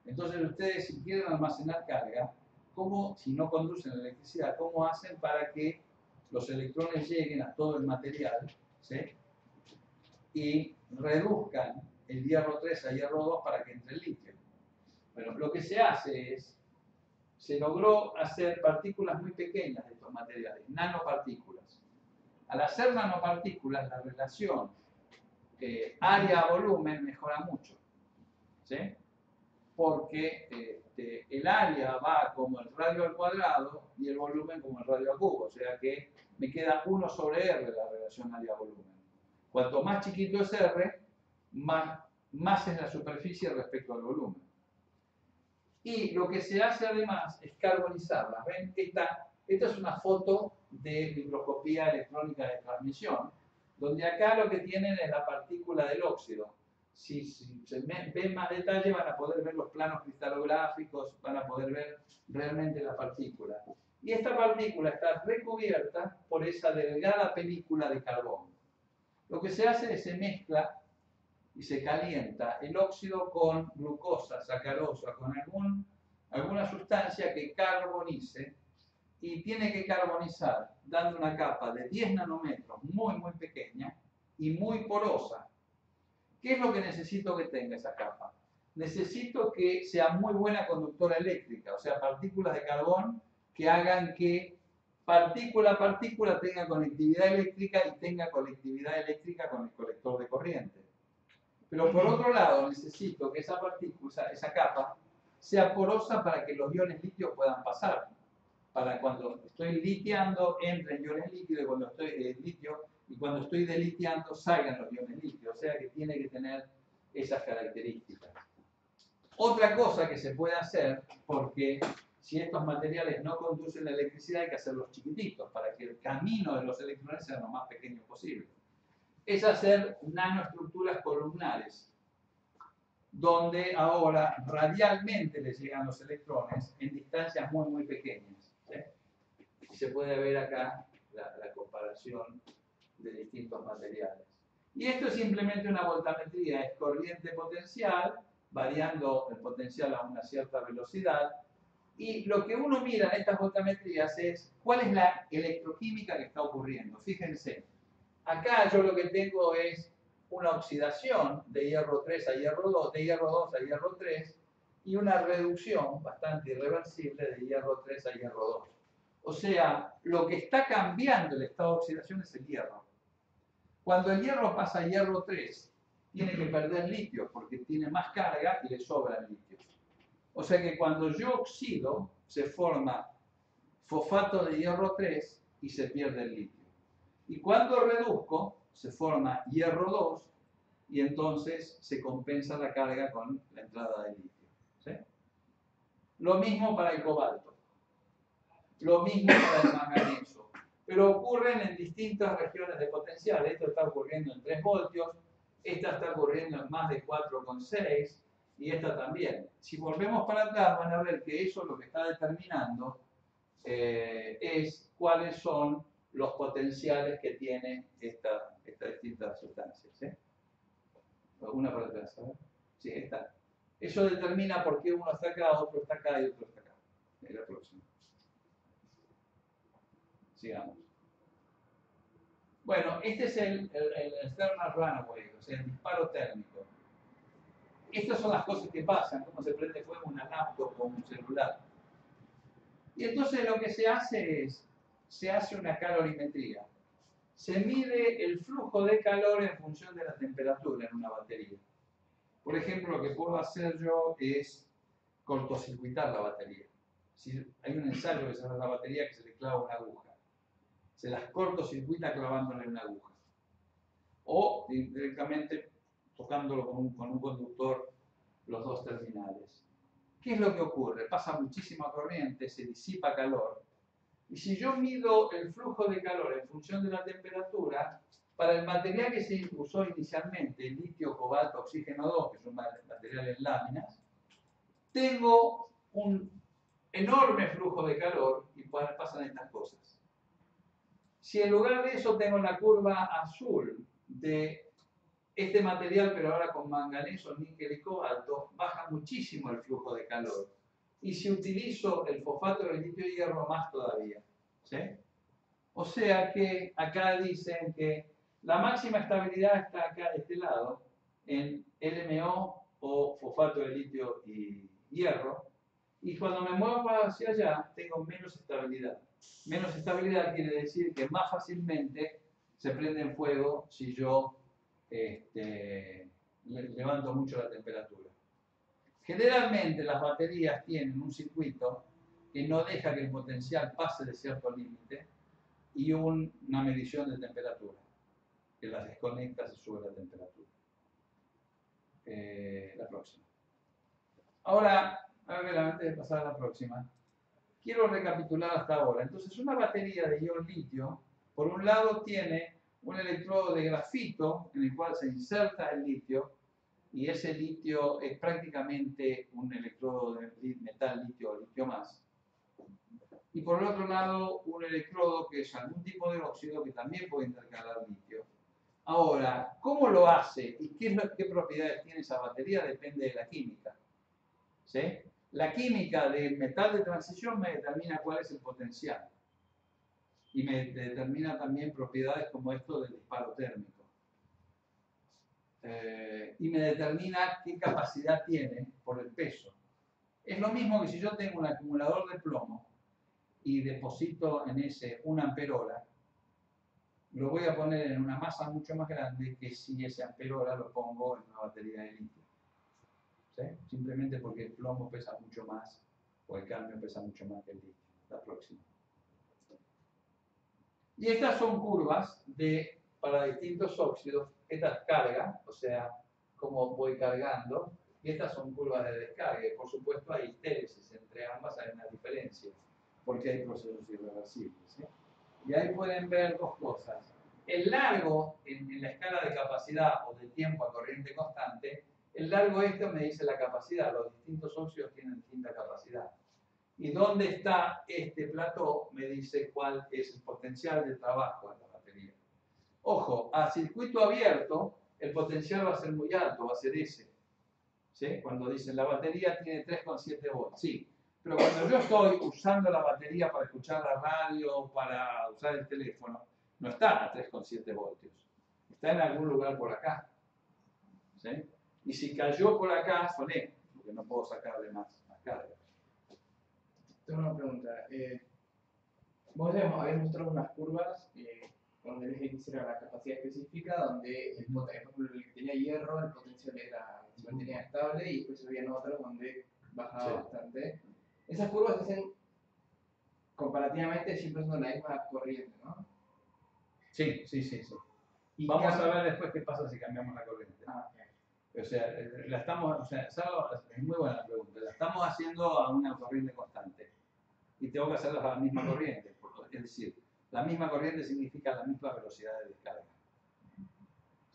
Entonces ustedes si quieren almacenar carga, ¿cómo, si no conducen la electricidad, cómo hacen para que los electrones lleguen a todo el material, ¿sí? Y reduzcan el hierro 3 a hierro 2 para que entre el litio? Bueno, lo que se hace es, se logró hacer partículas muy pequeñas de estos materiales, nanopartículas. Al hacer nanopartículas, la relación área-volumen mejora mucho, ¿sí? Porque el área va como el radio al cuadrado y el volumen como el radio al cubo, o sea que me queda 1 sobre R la relación área-volumen. Cuanto más chiquito es R, más es la superficie respecto al volumen. Y lo que se hace además es carbonizarlas. ¿Ven? Esta es una foto de microscopía electrónica de transmisión, donde acá lo que tienen es la partícula del óxido. Si se ven más detalle van a poder ver los planos cristalográficos, van a poder ver realmente la partícula. Y esta partícula está recubierta por esa delgada película de carbón. Lo que se hace es se mezcla y se calienta el óxido con glucosa, sacarosa, con alguna sustancia que carbonice, y tiene que carbonizar dando una capa de 10 nanómetros muy pequeña y muy porosa. ¿Qué es lo que necesito que tenga esa capa? Necesito que sea muy buena conductora eléctrica, o sea, partículas de carbón que hagan que partícula a partícula tenga conectividad eléctrica y tenga conectividad eléctrica con el colector de corriente. Pero por otro lado, necesito que esa partícula, esa capa, sea porosa para que los iones litio puedan pasar. Para cuando estoy litiando, entren iones líquidos, y cuando estoy litio, y cuando estoy delitiando, salgan los iones litio. O sea que tiene que tener esas características. Otra cosa que se puede hacer, porque si estos materiales no conducen la electricidad, hay que hacerlos chiquititos, para que el camino de los electrones sea lo más pequeño posible, es hacer nanoestructuras columnares, donde ahora radialmente les llegan los electrones en distancias muy pequeñas, ¿sí? Y se puede ver acá la comparación de distintos materiales. Y esto es simplemente una voltametría, es corriente potencial, variando el potencial a una cierta velocidad. Y lo que uno mira en estas voltametrías es cuál es la electroquímica que está ocurriendo. Fíjense, acá yo lo que tengo es una oxidación de hierro 3 a hierro 2, de hierro 2 a hierro 3, y una reducción bastante irreversible de hierro 3 a hierro 2. O sea, lo que está cambiando el estado de oxidación es el hierro. Cuando el hierro pasa a hierro 3, tiene que perder litio porque tiene más carga y le sobra el litio. O sea que cuando yo oxido, se forma fosfato de hierro 3 y se pierde el litio. Y cuando reduzco, se forma hierro 2 y entonces se compensa la carga con la entrada de litio. ¿Sí? Lo mismo para el cobalto. Lo mismo para el manganeso. Pero ocurren en distintas regiones de potencial. Esto está ocurriendo en 3 voltios, esta está ocurriendo en más de 4,6 y esta también. Si volvemos para atrás van a ver que eso lo que está determinando es cuáles son los potenciales que tiene estas distintas sustancias. ¿Sí? Una para atrás, ¿sabes? Sí, está. Eso determina por qué uno está acá, otro está acá y otro está acá. Es la próxima. Sigamos. Bueno, este es el thermal runaway, o sea, el disparo térmico. Estas son las cosas que pasan, cómo se prende fuego una laptop o un celular. Y entonces lo que se hace es, se hace una calorimetría. Se mide el flujo de calor en función de la temperatura en una batería. Por ejemplo, lo que puedo hacer yo es cortocircuitar la batería. Si hay un ensayo que se llama la batería que se le clava una aguja. Se las cortocircuita clavándole una aguja. O directamente tocándolo con un conductor los dos terminales. ¿Qué es lo que ocurre? Pasa muchísima corriente, se disipa calor. Y si yo mido el flujo de calor en función de la temperatura, para el material que se usó inicialmente, el litio, cobalto, oxígeno 2, que es un material en láminas, tengo un enorme flujo de calor y pasan estas cosas. Si en lugar de eso tengo la curva azul de este material, pero ahora con manganeso, níquel y cobalto, baja muchísimo el flujo de calor. Y si utilizo el fosfato de litio y hierro, más todavía. ¿Sí? O sea que acá dicen que la máxima estabilidad está acá de este lado, en LMO o fosfato de litio y hierro, y cuando me muevo hacia allá tengo menos estabilidad. Menos estabilidad quiere decir que más fácilmente se prende en fuego si yo levanto mucho la temperatura. Generalmente las baterías tienen un circuito que no deja que el potencial pase de cierto límite y una medición de temperatura que las desconecta, se sube la temperatura. La próxima. Ahora, a ver, antes de pasar a la próxima, quiero recapitular hasta ahora. Entonces, una batería de ion litio, por un lado tiene un electrodo de grafito en el cual se inserta el litio, y ese litio es prácticamente un electrodo de metal litio o litio más. Y por el otro lado, un electrodo que es algún tipo de óxido que también puede intercalar litio. Ahora, ¿cómo lo hace y qué propiedades tiene esa batería? Depende de la química. ¿Sí? La química del metal de transición me determina cuál es el potencial. Y me determina también propiedades como esto del disparo térmico. Y me determina qué capacidad tiene por el peso. Es lo mismo que si yo tengo un acumulador de plomo y deposito en ese 1 amperhora, lo voy a poner en una masa mucho más grande que si ese amperhora lo pongo en una batería de litio. ¿Sí? Simplemente porque el plomo pesa mucho más o el cadmio pesa mucho más que el litio. La próxima. Y estas son curvas para distintos óxidos. Esta es carga, o sea, cómo voy cargando, y estas son curvas de descarga. Y por supuesto hay histéresis, entre ambas hay una diferencia, porque hay procesos irreversibles. ¿Sí? Y ahí pueden ver dos cosas. El largo, en la escala de capacidad o de tiempo a corriente constante, el largo me dice la capacidad, los distintos óxidos tienen distinta capacidad. Y dónde está este plató me dice cuál es el potencial de trabajo en la batería. Ojo, a circuito abierto, el potencial va a ser muy alto, va a ser ese. ¿Sí? Cuando dicen la batería tiene 3,7 volts, sí. Pero cuando yo estoy usando la batería para escuchar la radio, para usar el teléfono, no está a 3,7 voltios. Está en algún lugar por acá. ¿Sí? Y si cayó por acá, soné. porque no puedo sacarle más carga.
Tengo una pregunta. Vos habéis mostrado unas curvas donde les hiciera la capacidad específica, donde por ejemplo, el que tenía hierro, el potencial se mantenía estable y después habían otros donde bajaba bastante. Esas curvas se hacen comparativamente siempre son la misma corriente, ¿no?
Sí.
Y
Vamos a ver después qué pasa si cambiamos la corriente.
Okay.
O sea, es muy buena la pregunta. La estamos haciendo a una corriente constante. Y tengo que hacerlas a la misma corriente. Es decir, la misma corriente significa la misma velocidad de descarga.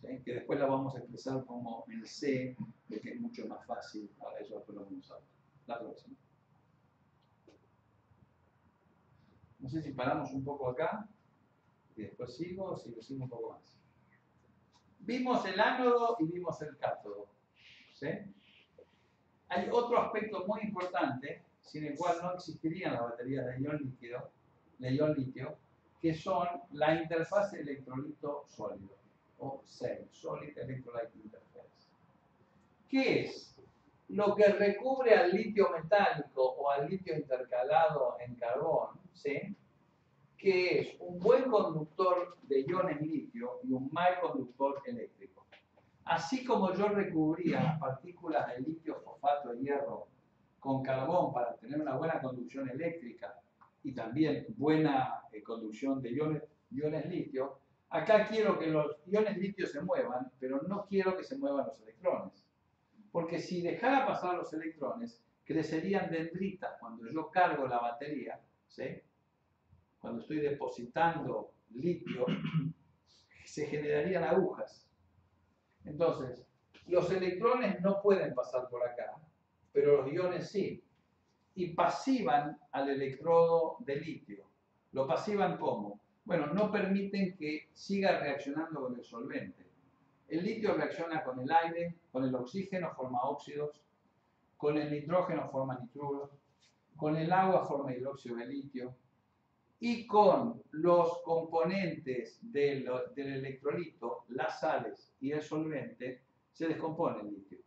¿Sí? Que después la vamos a expresar como en C, porque es mucho más fácil. Ahora eso después lo vamos a usar. La próxima. No sé si paramos un poco acá y después sigo o si lo sigo un poco más. Vimos el ánodo y vimos el cátodo. ¿Sí? Hay otro aspecto muy importante, sin el cual no existirían las baterías de ion litio, que son la interfaz electrolito sólido, o SEI, Solid Electrolyte Interface. ¿Qué es? Lo que recubre al litio metálico o al litio intercalado en carbón, ¿sí? Que es un buen conductor de iones litio y un mal conductor eléctrico. Así como yo recubría partículas de litio, fosfato y hierro con carbón para tener una buena conducción eléctrica y también buena conducción de iones litio, acá quiero que los iones litio se muevan, pero no quiero que se muevan los electrones. Porque si dejara pasar los electrones, crecerían dendritas cuando yo cargo la batería, ¿sí? Cuando estoy depositando litio, se generarían agujas. Entonces, los electrones no pueden pasar por acá, pero los iones sí. Y pasivan al electrodo de litio. ¿Lo pasivan cómo? Bueno, no permiten que siga reaccionando con el solvente. El litio reacciona con el aire, con el oxígeno forma óxidos, con el nitrógeno forma nitruros, con el agua forma hidróxido de litio, y con los componentes del electrolito, las sales y el solvente, se descompone el litio.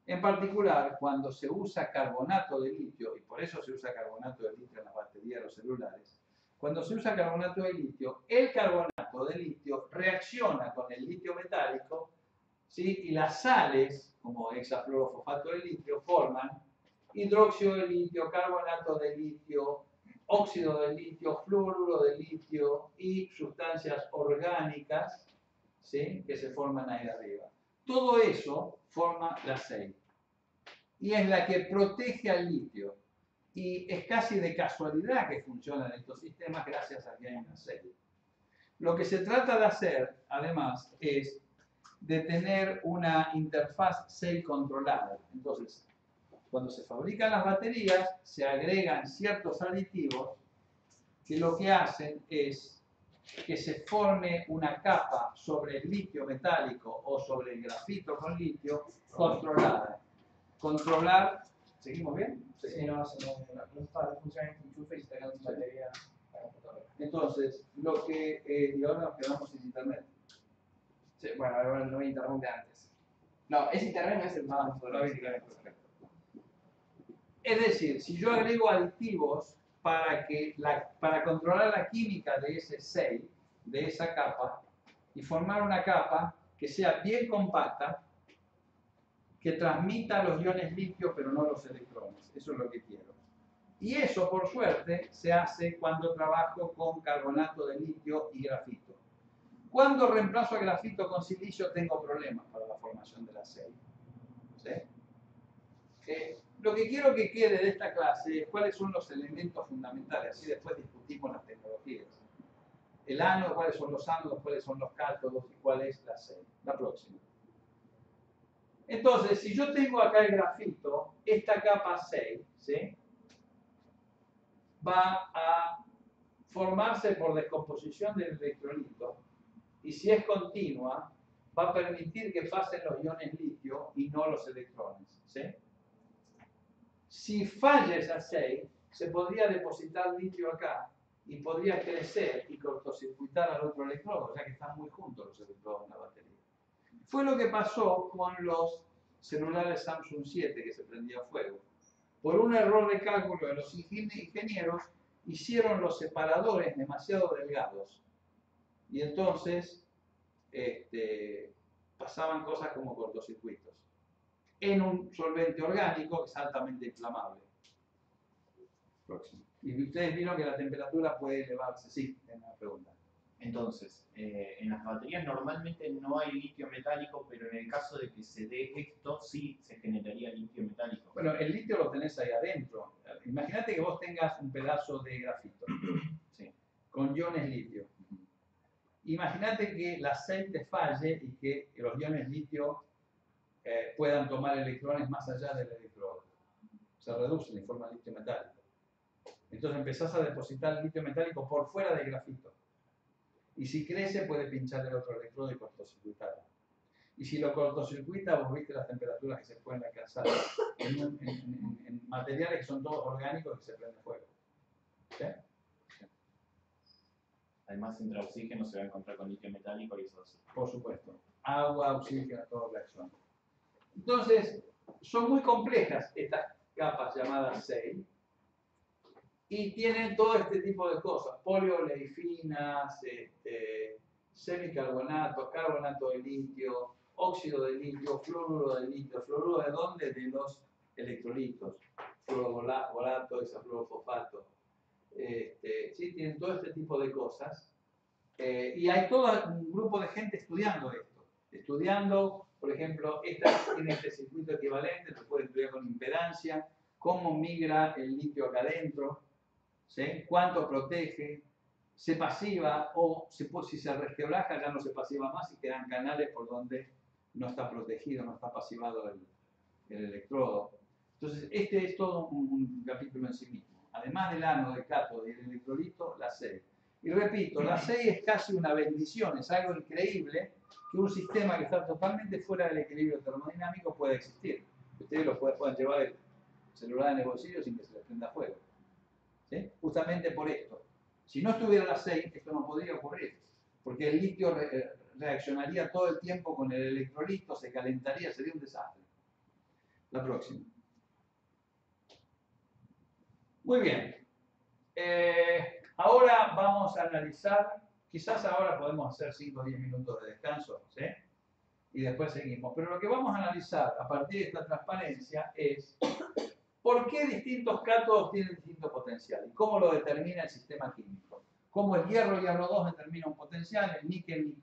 En particular, cuando se usa carbonato de litio, y por eso se usa carbonato de litio en las baterías de los celulares, cuando se usa carbonato de litio, el carbonato de litio reacciona con el litio metálico, ¿sí? Y las sales, como hexafluorofosfato de litio, forman hidróxido de litio, carbonato de litio, óxido de litio, fluoruro de litio y sustancias orgánicas, ¿sí? Que se forman ahí arriba. Todo eso forma la SEI. Y es la que protege al litio. Y es casi de casualidad que funcionan estos sistemas gracias a que hay una SEI. Lo que se trata de hacer, además, es de tener una interfaz SEI controlada. Entonces, cuando se fabrican las baterías, se agregan ciertos aditivos que lo que hacen es que se forme una capa sobre el litio metálico o sobre el grafito con litio controlada. Controlar, ¿seguimos bien?
Sí, no está funcionando este enchufe y se está quedando sin batería.
Entonces, lo que, y ahora nos quedamos sin internet.
Sí, bueno, ahora no hay internet de antes. No, es internet, no es el más.
Perfecto. Es decir, si yo agrego aditivos para controlar la química de ese SEI, de esa capa, y formar una capa que sea bien compacta, que transmita los iones litio pero no los electrones. Eso es lo que quiero. Y eso, por suerte, se hace cuando trabajo con carbonato de litio y grafito. Cuando reemplazo el grafito con silicio, tengo problemas para la formación de la SEI. ¿Sí? Lo que quiero que quede de esta clase es cuáles son los elementos fundamentales, así después discutimos las tecnologías. El ánodo, cuáles son los ánodos, cuáles son los cátodos y cuál es la SEI. La próxima. Entonces, si yo tengo acá el grafito, esta capa 6, ¿sí? Va a formarse por descomposición del electrolito y si es continua, va a permitir que pasen los iones litio y no los electrones, ¿sí? Si falla esa 6, se podría depositar litio acá y podría crecer y cortocircuitar al otro electrodo, ya que están muy juntos los electrodos en la batería. Fue lo que pasó con los celulares Samsung 7 que se prendía fuego. Por un error de cálculo de los ingenieros, hicieron los separadores demasiado delgados. Y entonces pasaban cosas como cortocircuitos. En un solvente orgánico que es altamente inflamable. Próximo. Y ustedes vieron que la temperatura puede elevarse. Sí, es una pregunta.
Entonces, en las baterías normalmente no hay litio metálico, pero en el caso de que se dé esto, sí se generaría litio metálico.
Bueno, el litio lo tenés ahí adentro. Imagínate que vos tengas un pedazo de grafito,
Sí.
con iones litio. Imagínate que el aceite falle y que los iones litio puedan tomar electrones más allá del electrodo. Se reducen y forman litio metálico. Entonces empezás a depositar litio metálico por fuera del grafito. Y si crece puede pinchar el otro electrodo y cortocircuitarlo. Y si lo cortocircuita, vos viste las temperaturas que se pueden alcanzar en materiales que son todos orgánicos que se prende fuego. ¿Sí?
Además, entre oxígeno se va a encontrar con litio metálico y eso sí.
Por supuesto. Agua, oxígeno, todo reacciona. Entonces, son muy complejas estas capas llamadas SEI y tienen todo este tipo de cosas, polioleifinas, semicarbonatos, carbonato de litio, óxido de litio, fluoruro de litio. ¿Fluoruro de dónde? De los electrolitos, fluorobolato, hexafluorofosfato. Sí, tienen todo este tipo de cosas. Y hay todo un grupo de gente estudiando esto. Estudiando, por ejemplo, esta tiene este circuito equivalente, se puede estudiar con impedancia, cómo migra el litio acá adentro, ¿sí? Cuánto protege, se pasiva o si se resquebraja ya no se pasiva más y quedan canales por donde no está protegido, no está pasivado el electrodo. Entonces, este es todo un capítulo en sí mismo. Además del ánodo, del cátodo y el electrolito, la SEI. Y repito, la SEI es casi una bendición, es algo increíble que un sistema que está totalmente fuera del equilibrio termodinámico pueda existir. Ustedes lo pueden llevar el celular en el bolsillo sin que se les prenda fuego. ¿Sí? Justamente por esto. Si no estuviera la SEI, esto no podría ocurrir, porque el litio reaccionaría todo el tiempo con el electrolito, se calentaría, sería un desastre. La próxima. Muy bien. Ahora vamos a analizar, quizás ahora podemos hacer 5 o 10 minutos de descanso, ¿sí? Y después seguimos. Pero lo que vamos a analizar a partir de esta transparencia es por qué distintos cátodos tienen distinto potencial y cómo lo determina el sistema químico. Cómo el hierro 2 determina un potencial, el níquel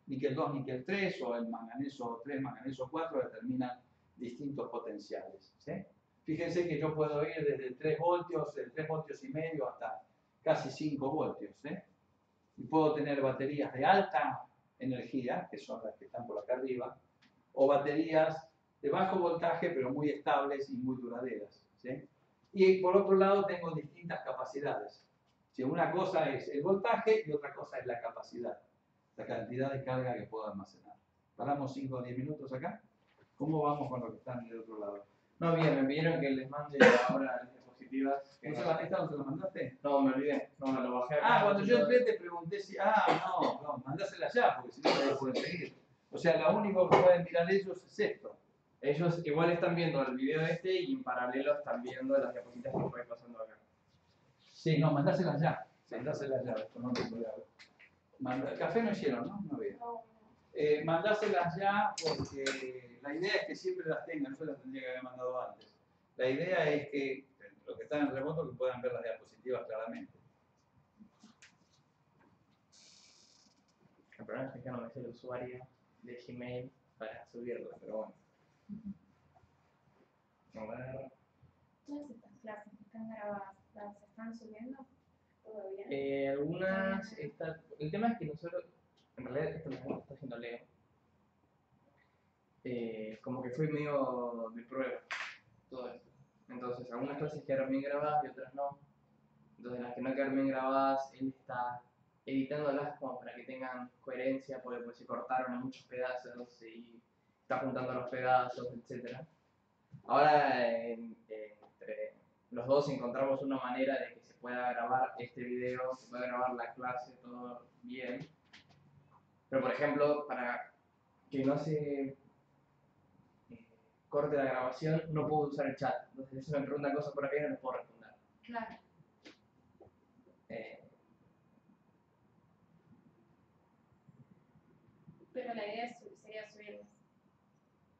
2, níquel 3 o el manganeso 3, manganeso 4 determinan distintos potenciales, ¿sí? Fíjense que yo puedo ir desde 3 voltios, de 3 voltios y medio hasta casi 5 voltios, ¿eh? Y puedo tener baterías de alta energía, que son las que están por acá arriba, o baterías de bajo voltaje, pero muy estables y muy duraderas, ¿sí? Y por otro lado tengo distintas capacidades. ¿Sí? Una cosa es el voltaje y otra cosa es la capacidad, la cantidad de carga que puedo almacenar. Paramos 5 o 10 minutos acá. ¿Cómo vamos con lo que están del otro lado?
No, bien, me pidieron que les mande ahora las diapositivas.
¿Esta no se la mandaste?
No, me olvidé. No, me lo bajé acá.
Cuando yo entré te pregunté si... no, mandásela ya, porque si no te la pueden seguir. O sea, lo único que pueden mirar ellos es esto.
Ellos igual están viendo el video este y en paralelo están viendo las diapositivas que voy pasando acá.
Sí, no, mandáselas ya. Mandáselas ya, esto no tengo ya. Café no hicieron, ¿no? No había. Mandáselas ya porque la idea es que siempre las tengan, yo las tendría que haber mandado antes. La idea es que los que están en remoto que puedan ver las diapositivas claramente.
El problema es que no me sé el usuario de Gmail para subirlo, pero bueno. A ver.
Todas estas clases que están grabadas, ¿las están subiendo? ¿Todo bien?
Algunas están... El tema es que nosotros, en realidad esto lo está haciendo Leo. Como que fue medio de prueba todo esto. Entonces, algunas clases quedaron bien grabadas y otras no. Entonces, las que no quedaron bien grabadas, él está editándolas como para que tengan coherencia, porque pues, se cortaron en muchos pedazos y está juntando los pedazos, etc. Ahora, entre los dos encontramos una manera de que se pueda grabar este video, se pueda grabar la clase, todo bien. Pero, por ejemplo, para que no se corte la grabación, no puedo usar el chat. Entonces, si me preguntan cosas por acá, no les puedo responder.
Claro. Pero la idea sería subirlas,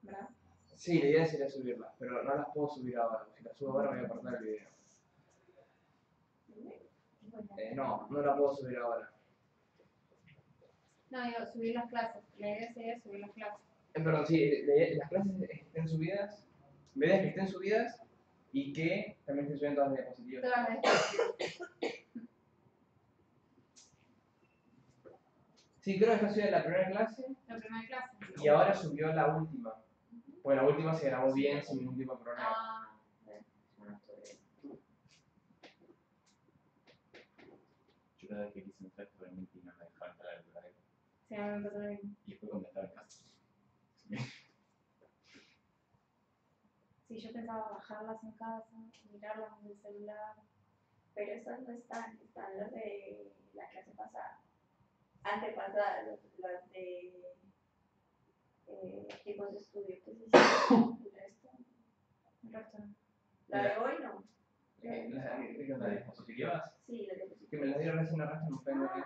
¿verdad?
Sí, la idea sería subirlas, pero no las puedo subir ahora. Si las subo ahora, voy a cortar el video. No la puedo subir ahora.
No, digo, subir las clases. La idea sería subir las clases.
Perdón, sí, las clases estén subidas, la idea es que estén subidas y que también estén subiendo todas las diapositivas.
Todas las diapositivas.
Sí, creo que está subida la primera clase
La primera clase.
y ahora subió la última. Pues la última se grabó bien, sin ningún tipo de problema.
Ah, yo no estuve.
Yo cada vez que quise entrar realmente no me dejaba entrar al drive.
Sí, a mí me pasó lo mismo.
Y después cuando estaba en casa.
Sí, yo pensaba bajarlas en casa, mirarlas en el celular.
Pero esas no están las de la clase pasada. Antepasada, las de tipos de estudio que se hicieron.
El resto no.
La de hoy no.
¿Las diapositivas?
Sí, las de
Que me las dieron recién arrastran un pendrive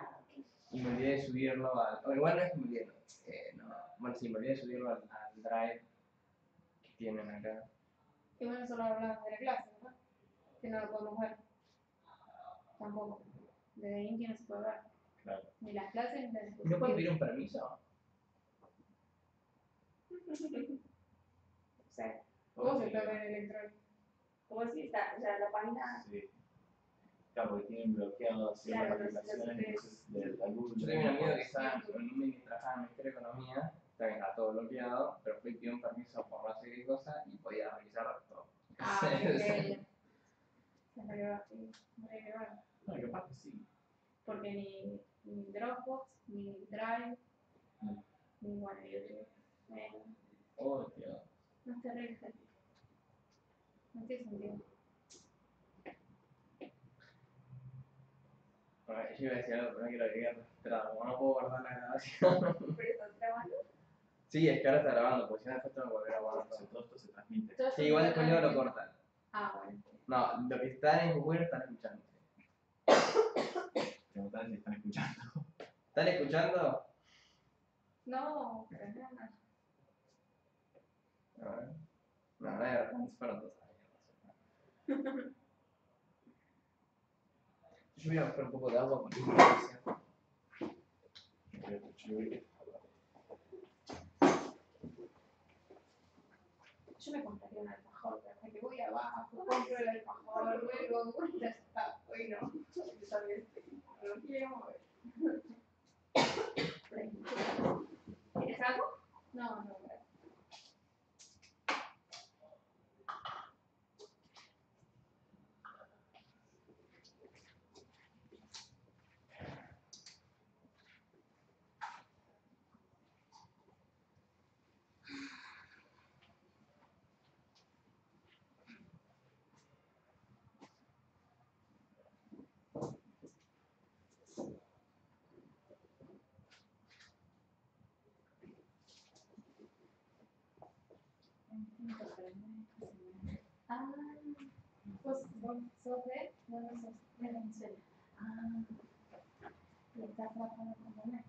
y me olvidé de subirlo al... O igual no es que me olvidé, no. Bueno, sí, me olvidé de subirlo al drive que tienen acá.
Y bueno, solo hablamos de la clase, ¿verdad? Que no lo podemos ver. Tampoco. Desde Inti no se puede ver.
Claro.
Ni las clases ni las
¿Y no
diapositivas.
pueden pedir un permiso?
O sea,
¿Cómo se puede ver el electrónico?
¿cómo si está? O sea, la página.
Sí. Claro, porque tienen bloqueadas ciertas
Claro,
aplicaciones, entonces de la luz.
Yo tenía un amigo que estaba en un que trabajaba en el Ministerio de Economía, también estaba todo bloqueado, pero fue y pidió un permiso por no sé qué cosa y podía revisar todo.
Ah, qué bello. Se me quedó así. Me quedó.
No, capaz que sí.
Porque ni Dropbox, ni Drive, ni bueno, YouTube.
Oh, Dios.
No es terrible. No tiene sentido.
Bueno, yo iba a decir algo, pero no quiero que quede registrado, como no puedo guardar la grabación.
¿Pero estás grabando?
Sí, es que ahora está grabando, porque si no después tengo que volver a guardar
Entonces,
todo.
todo esto se transmite.
Todo
Sí,
esto
igual
se
después luego lo
transmite.
cortan.
Ah, bueno.
No, lo que están en Google están escuchando.
Preguntar si están escuchando.
¿Están escuchando?
No, pero nada.
A ver. No, no hay razón, fueron dos años. Yo voy a buscar un poco de agua con esta.
Yo me compraría un alfajor, pero hasta que voy abajo, compro el alfajor, luego ya está. Hoy no. Yo también no quiero mover. ¿Quieres algo? No, no, gracias. Ah, pues sos de dónde sos? De Venezuela. Ah, y estás trabajando con Manuel.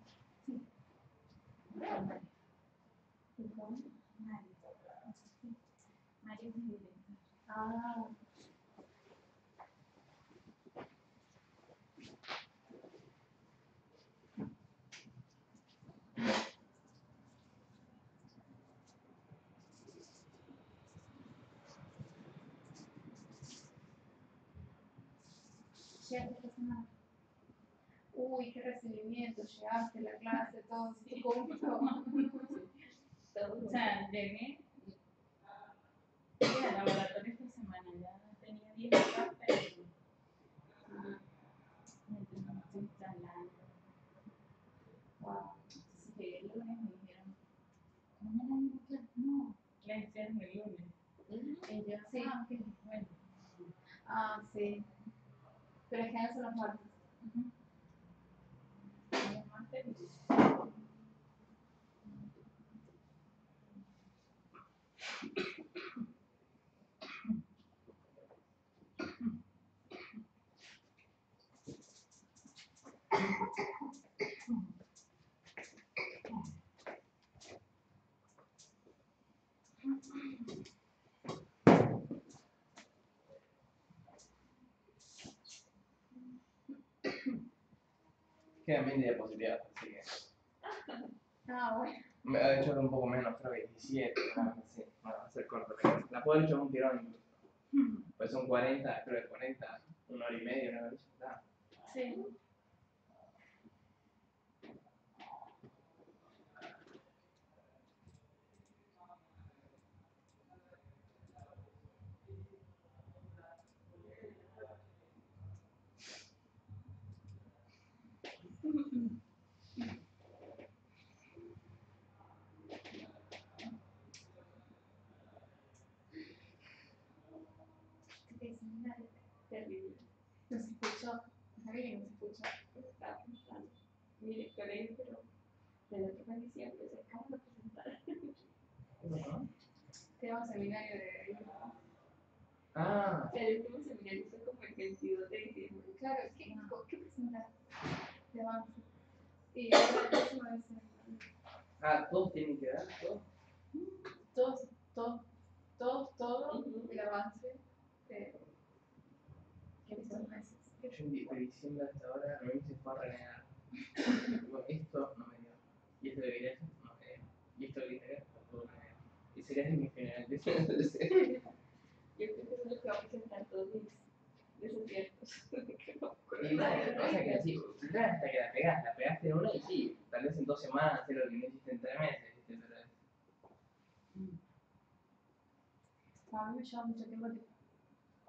Sí. ¿Y con Mario? Sí. Mario es mi director. Ah. ¿Llegaste esta semana? Uy, qué recibimiento, llegaste a la clase, todo se cumplió.
O sea, llegué y al laboratorio esta semana ya tenía 10 horas, pero me estoy instalando.
Wow.
Entonces llegué el lunes y me dijeron, mañana hay una clase. No, la hicieron el lunes. Y yo,
Sí.
ah, ok, bueno.
Ah, sí. Pero es que no son los martes.
Los martes,
Quedan 20 diapositivas, así que.
Ah, bueno.
Me ha hecho un poco menos, creo que 17, nada más así. Bueno, va a ser corto, pero la puedo haber hecho un tirón incluso. Pues son 40, creo que 40, 1 hora y media, una hora y ya está.
Sí. Este seminario
Terrible.
no se escuchó. Sabía que no se escuchó.
Estaba pensando. Mi directora ahí, pero de la otra edición que se acaba de presentar.
Tenemos seminario de.
Ah,
El último seminario fue como el 22 de diciembre.
Claro, ¿qué presentar? De avance. Y ahora el próximo es
todos tienen que dar, todos.
todo el avance de estos meses.
Yo de diciembre hasta ahora me se fue a renegar. Esto no me dio. Y esto de violencia no me dio. Y esto de violencia tampoco me dio. Y sería en mi general.
Yo creo que eso es lo que va a presentar todos mis desaciertos.
Y nada, lo que pasa es que así, hasta que la pegaste en una y sí, tal vez en 2 semanas hacer lo que no hiciste en 3 meses, ¿viste?
A mí me lleva mucho tiempo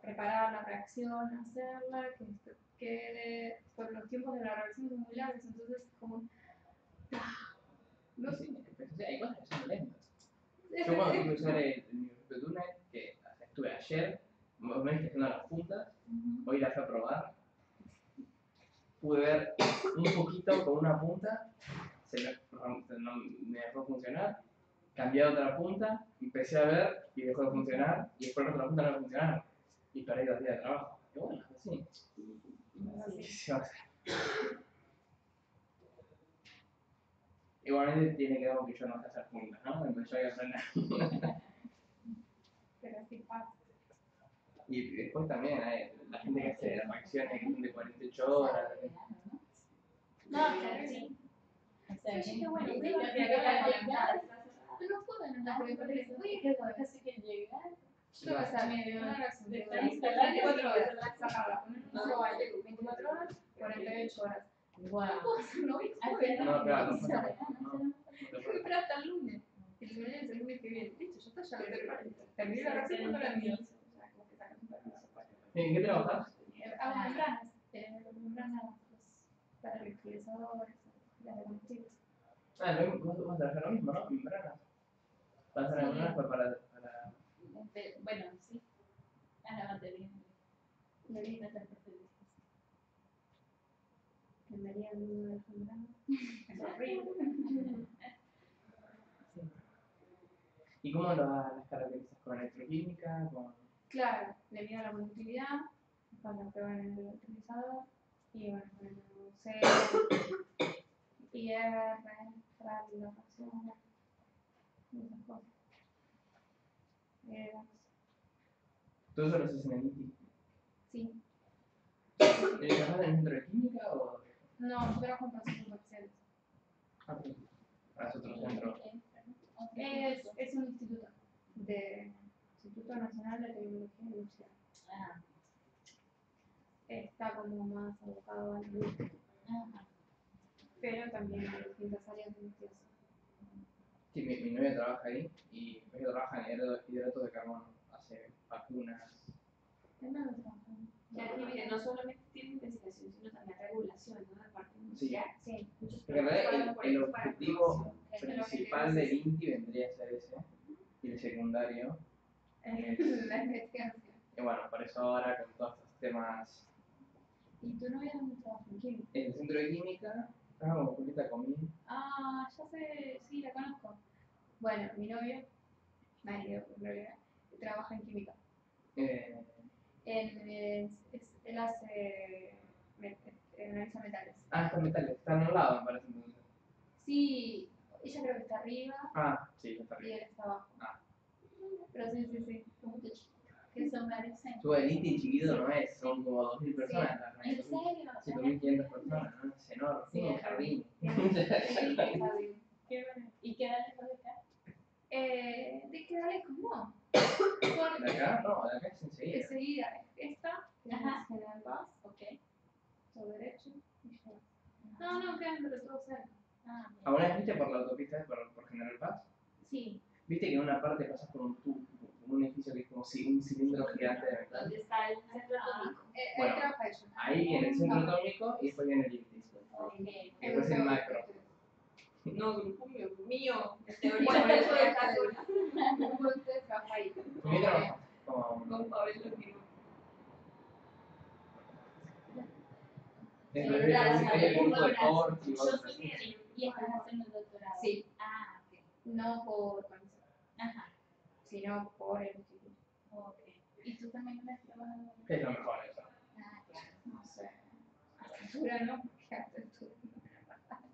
preparar la reacción, hacerla, que esto quede. Por los tiempos de la reacción son muy largos, entonces es como.
No sé, pero, o sea, hay cosas que son lentas. Yo cuando tuve que usar el microscopio túnel, que estuve ayer, más o menos haciendo las puntas, hoy la fui a probar, pude ver un poquito con una punta, me dejó funcionar, cambié a otra punta, empecé a ver y dejó de funcionar, y después la otra punta no iba a funcionar, y perdí 2 días de trabajo. Y bueno, así. ¿Qué se va a hacer? Igualmente tiene que ver con que yo no sé hacer puntas, ¿no? Entonces yo hay que aprender.
Pero así pasa.
Y después también hay la gente que hace reacciones que son de 48 horas.
No, claro, sí. Sí, qué bueno. No puedo en la porque uy, qué bueno. Así que llegar. Yo voy a estar una reacción de 24 horas. Sacarla, poner un solo baile, 24 horas, 48 horas. Wow. No voy a hacer
No, claro,
no.
no.
Pero hasta el lunes. El seminario es el lunes que viene. Listo, ya está, ya lo terminé. Terminé la reacción cuando la envío.
¿En qué trabajas?
Hago membranas. Membranas para electrolizadores, las de combustibles.
Vos vas a trabajar lo mismo, ¿no? Membranas. Vas a hacer membranas para.
Bueno, sí. A la batería.
Le vi meter perfectos. Que me harían uno de las membranas. Es horrible.
¿Y cómo las caracterizas? ¿Con electroquímica? ¿Con...?
Claro, le mido la conductividad cuando pruebo en el electrolizador y bueno, con el C, IR, fragmentación, esas cosas.
¿Todo eso lo haces en el ITI?
Sí.
¿Trabajas en el centro de química o...?
No, yo trabajo en procesos comerciales.
Ah, sí. Es otro centro.
Es un Instituto Nacional de Tecnología Industrial.
Ah,
Está como más abocado al industria, pero también hay distintas áreas de investigación.
Sí, mi novia trabaja ahí y ella trabaja en hidratos de carbono, hace vacunas.
¿En dónde trabajan?
Que no solamente tiene investigación, sino también regulación, ¿no? De parte industrial.
Sí.
Porque en realidad el objetivo principal del INTI vendría a ser ese, y el secundario.
La investigación.
Y bueno, por eso ahora con todos estos temas.
¿Y tu novia dónde trabaja? ¿En química?
En el centro de química, trabajo con Julieta Comín.
Ah, ya sé, sí, la conozco. Bueno, mi novio, marido, en realidad, trabaja en química. Él hace, analiza metales.
Estos metales, están al lado, me parece entonces.
Sí, ella creo que está arriba
Sí, está
y
arriba.
él está abajo.
Ah.
Pero Pero sí, como mucho chiquito.
Que son varios centros.
Su elite y chiquito no es, son como 2000 personas.
¿En serio?
7500 personas, ¿no? Es enorme,
Sí,
tiene un
es
jardín.
Qué bueno. ¿Y qué edad les toca?
¿De qué dale cómo?
¿De acá? No, de acá es enseguida.
Enseguida, esta, que es
Ajá.
General Paz,
Ok.
todo derecho, y ya. No, quedan pero todo cerca.
Ah, bien.
¿Alguna vez viste por la autopista por General Paz?
Sí,
¿Viste que en una parte pasas por un tubo, un edificio que es como si un cilindro gigante de metal?
¿Dónde está el centro atómico?
Bueno,
el trapecio.
Ahí viene el centro atómico y después viene el ITIS.
Ok.
Después el macro.
No, grupo mío, en teoría,
Bueno,
por eso
eso
de caso,
¿Cómo usted trabaja ahí?
¿Por qué trabajas? Como...
con Pablo López.
Es
Sí,
el grupo de Cork y
Yo
cosas
soy
así.
médico y estás haciendo el doctorado.
Sí.
Ah, ok.
No por organización,
Ajá.
sino por el instituto.
Ok. ¿Y tú también estás trabajando?
¿Qué es lo mejor eso?
Ah, claro.
No sé. Arquitectura, ¿no? ¿Qué arquitectura?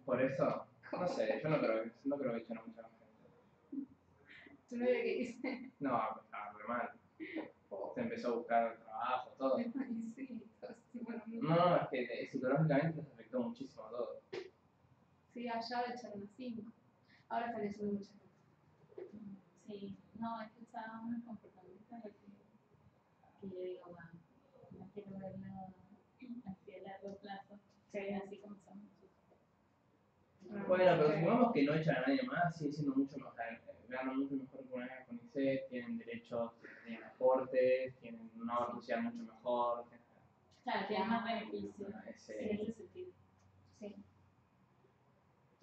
Por eso, no sé, yo no creo que echen a mucha gente.
¿Tú no ves qué dice?
No, estaba re mal. Se empezó a buscar trabajo, todo.
Sí, entonces, bueno,
No, es que psicológicamente les afectó muchísimo a todos.
sí, allá le echaron a 5. Ahora están haciendo mucha gente.
Sí. No, he escuchado unos comportamientos en los que yo digo, wow, no quiero verlo así a largo plazo.
Sí.
Así como son muchos.
Bueno, pero supongamos que no echan a nadie más, sigue siendo mucho mejor, ganan mucho mejor que una con ICE, tienen derechos, tienen aportes, tienen una obra social mucho mejor.
Claro, tiene más beneficios.
Ese-
En ese sentido.
Sí.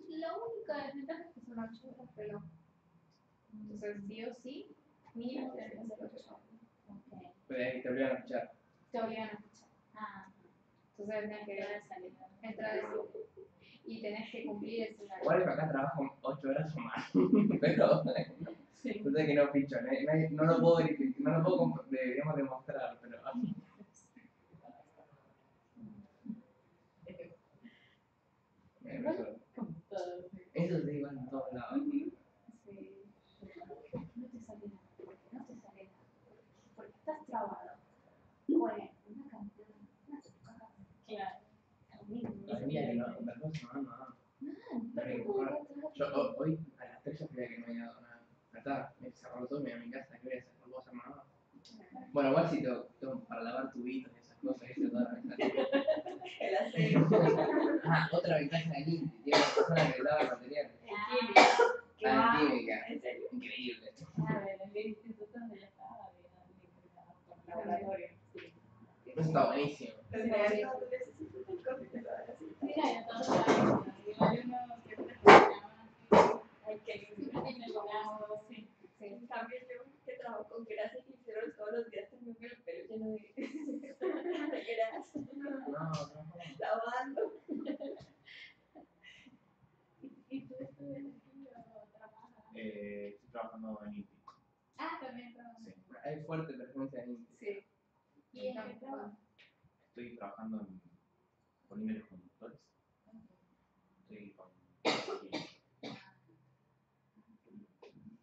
La única desventaja es que son 8 horas, pero entonces sí o sí, mínimo tienes que hacer 8 horas.
Ok.
Pero te obligan a escuchar.
Te obligan a escuchar.
Ah,
Entonces tenés que
queda salida.
entrar y tenés que cumplir ese horario.
Igual acá trabajo 8 horas o más, pero
Sí.
entonces que no pincho, no lo puedo verificar, no lo puedo digamos, demostrar, pero... Eso,
Como todo.
eso sí, va en todos lados.
Sí.
No te sale nada.
No te sale nada. Porque estás trabado. Bueno, una cantidad, unas cajas.
Claro.
Hay días que no, las cosas no. Yo hoy a las 3 ya sabía que no había dado nada. Acá, me cerró todo, me iba a mi casa, ¿qué voy a hacer? No puedo hacer nada. Bueno, igual si tengo para lavar tubitos y esas cosas, hice toda la ventaja.
El aseo,
Ah, otra ventaja de Inti, tiene una persona que lava materiales.
química, que
Ah,
va,
química.
en serio.
Increíble.
A ver, en el instituto donde yo estaba había por laboratorio. Sí.
Eso está buenísimo.
Los de algo necesito el cómic de la así.
Mira, yo todos los años, hay uno que siempre se llama,
Ay, qué lindo.
siempre tiene el lado, sí.
En cambio, yo que trabajo con grasa y glicerol todos los días tengo el pelo lleno de grasa,
No.
lavando.
¿Y tú estudias aquí o trabajas?
Estoy trabajando en INTI.
Ah, también trabajas.
Sí.
Hay fuerte presencia de Inti.
Sí.
¿Y en qué trabajas?
Estoy trabajando en polímeros conductores. Estoy con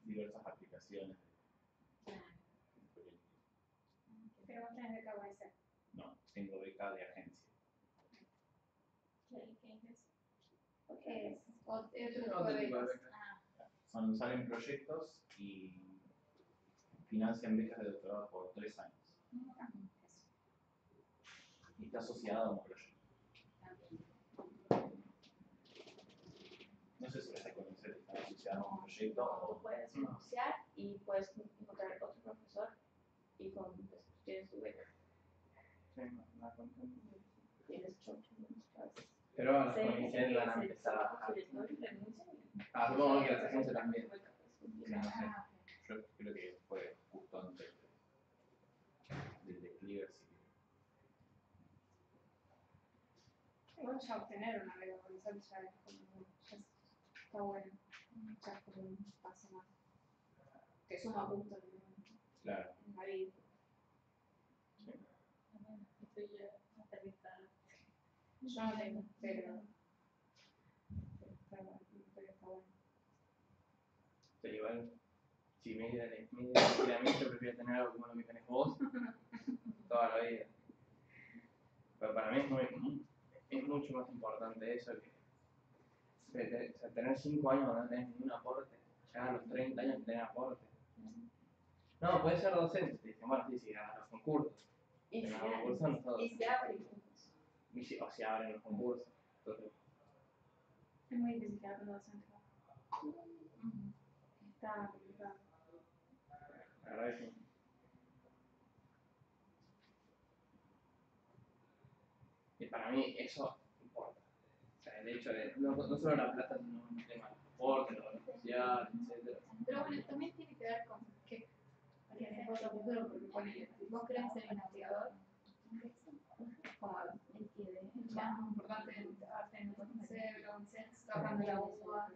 diversas aplicaciones.
Pero vos tenés beca UAS.
No, tengo beca de agencia.
¿Qué es eso?
Es otro tipo
Otro
de
tipo de
becas.
becas.
Salen proyectos y financian becas de doctorado por 3 años. Y está asociado a un proyecto. No sé si vas a conocer, está asociado a un proyecto
Tú
o
puedes renunciar y puedes encontrar otro profesor y con pues, tienes tu beca.
Sí, la conté.
Tienes chocho muchas veces.
Pero las condiciones van a empezar a bajar. Ah, supongo que las agencias también.
que no sé. Yo creo que fue justo antes del declive, así que
Igual ya obtener una beca UAS ya es como, ya está bueno. Ya es como un paso más. Te suma puntos
claro.
en la vida.
Bueno, estoy ya aterrizada.
Yo no tengo, pero está bueno. Pero está bueno.
Sí, igual Si me diera a mí, yo prefiero tener algo como lo que tenés vos toda la vida. Pero para mí es mucho más importante eso que o sea, tener 5 años donde no tenés ningún aporte. Ya a los 30 años tenés aporte. No, puede ser docente, te dicen, bueno, sí, ganas los concursos.
Y
En los concursos no todos.
se abren.
O se abren los concursos. Entonces,
Es muy difícil quedar con docente. Está complicado.
la verdad es que y para mí eso importa. O sea, el hecho de, no solo la plata, sino el tema del aporte, lo social, etc.
Pero bueno, también tiene que ver con que tienes vos a futuro, porque ponele, si vos querés ser investigador, como el más importante es arte en el cerebro, trabajando en la UBA,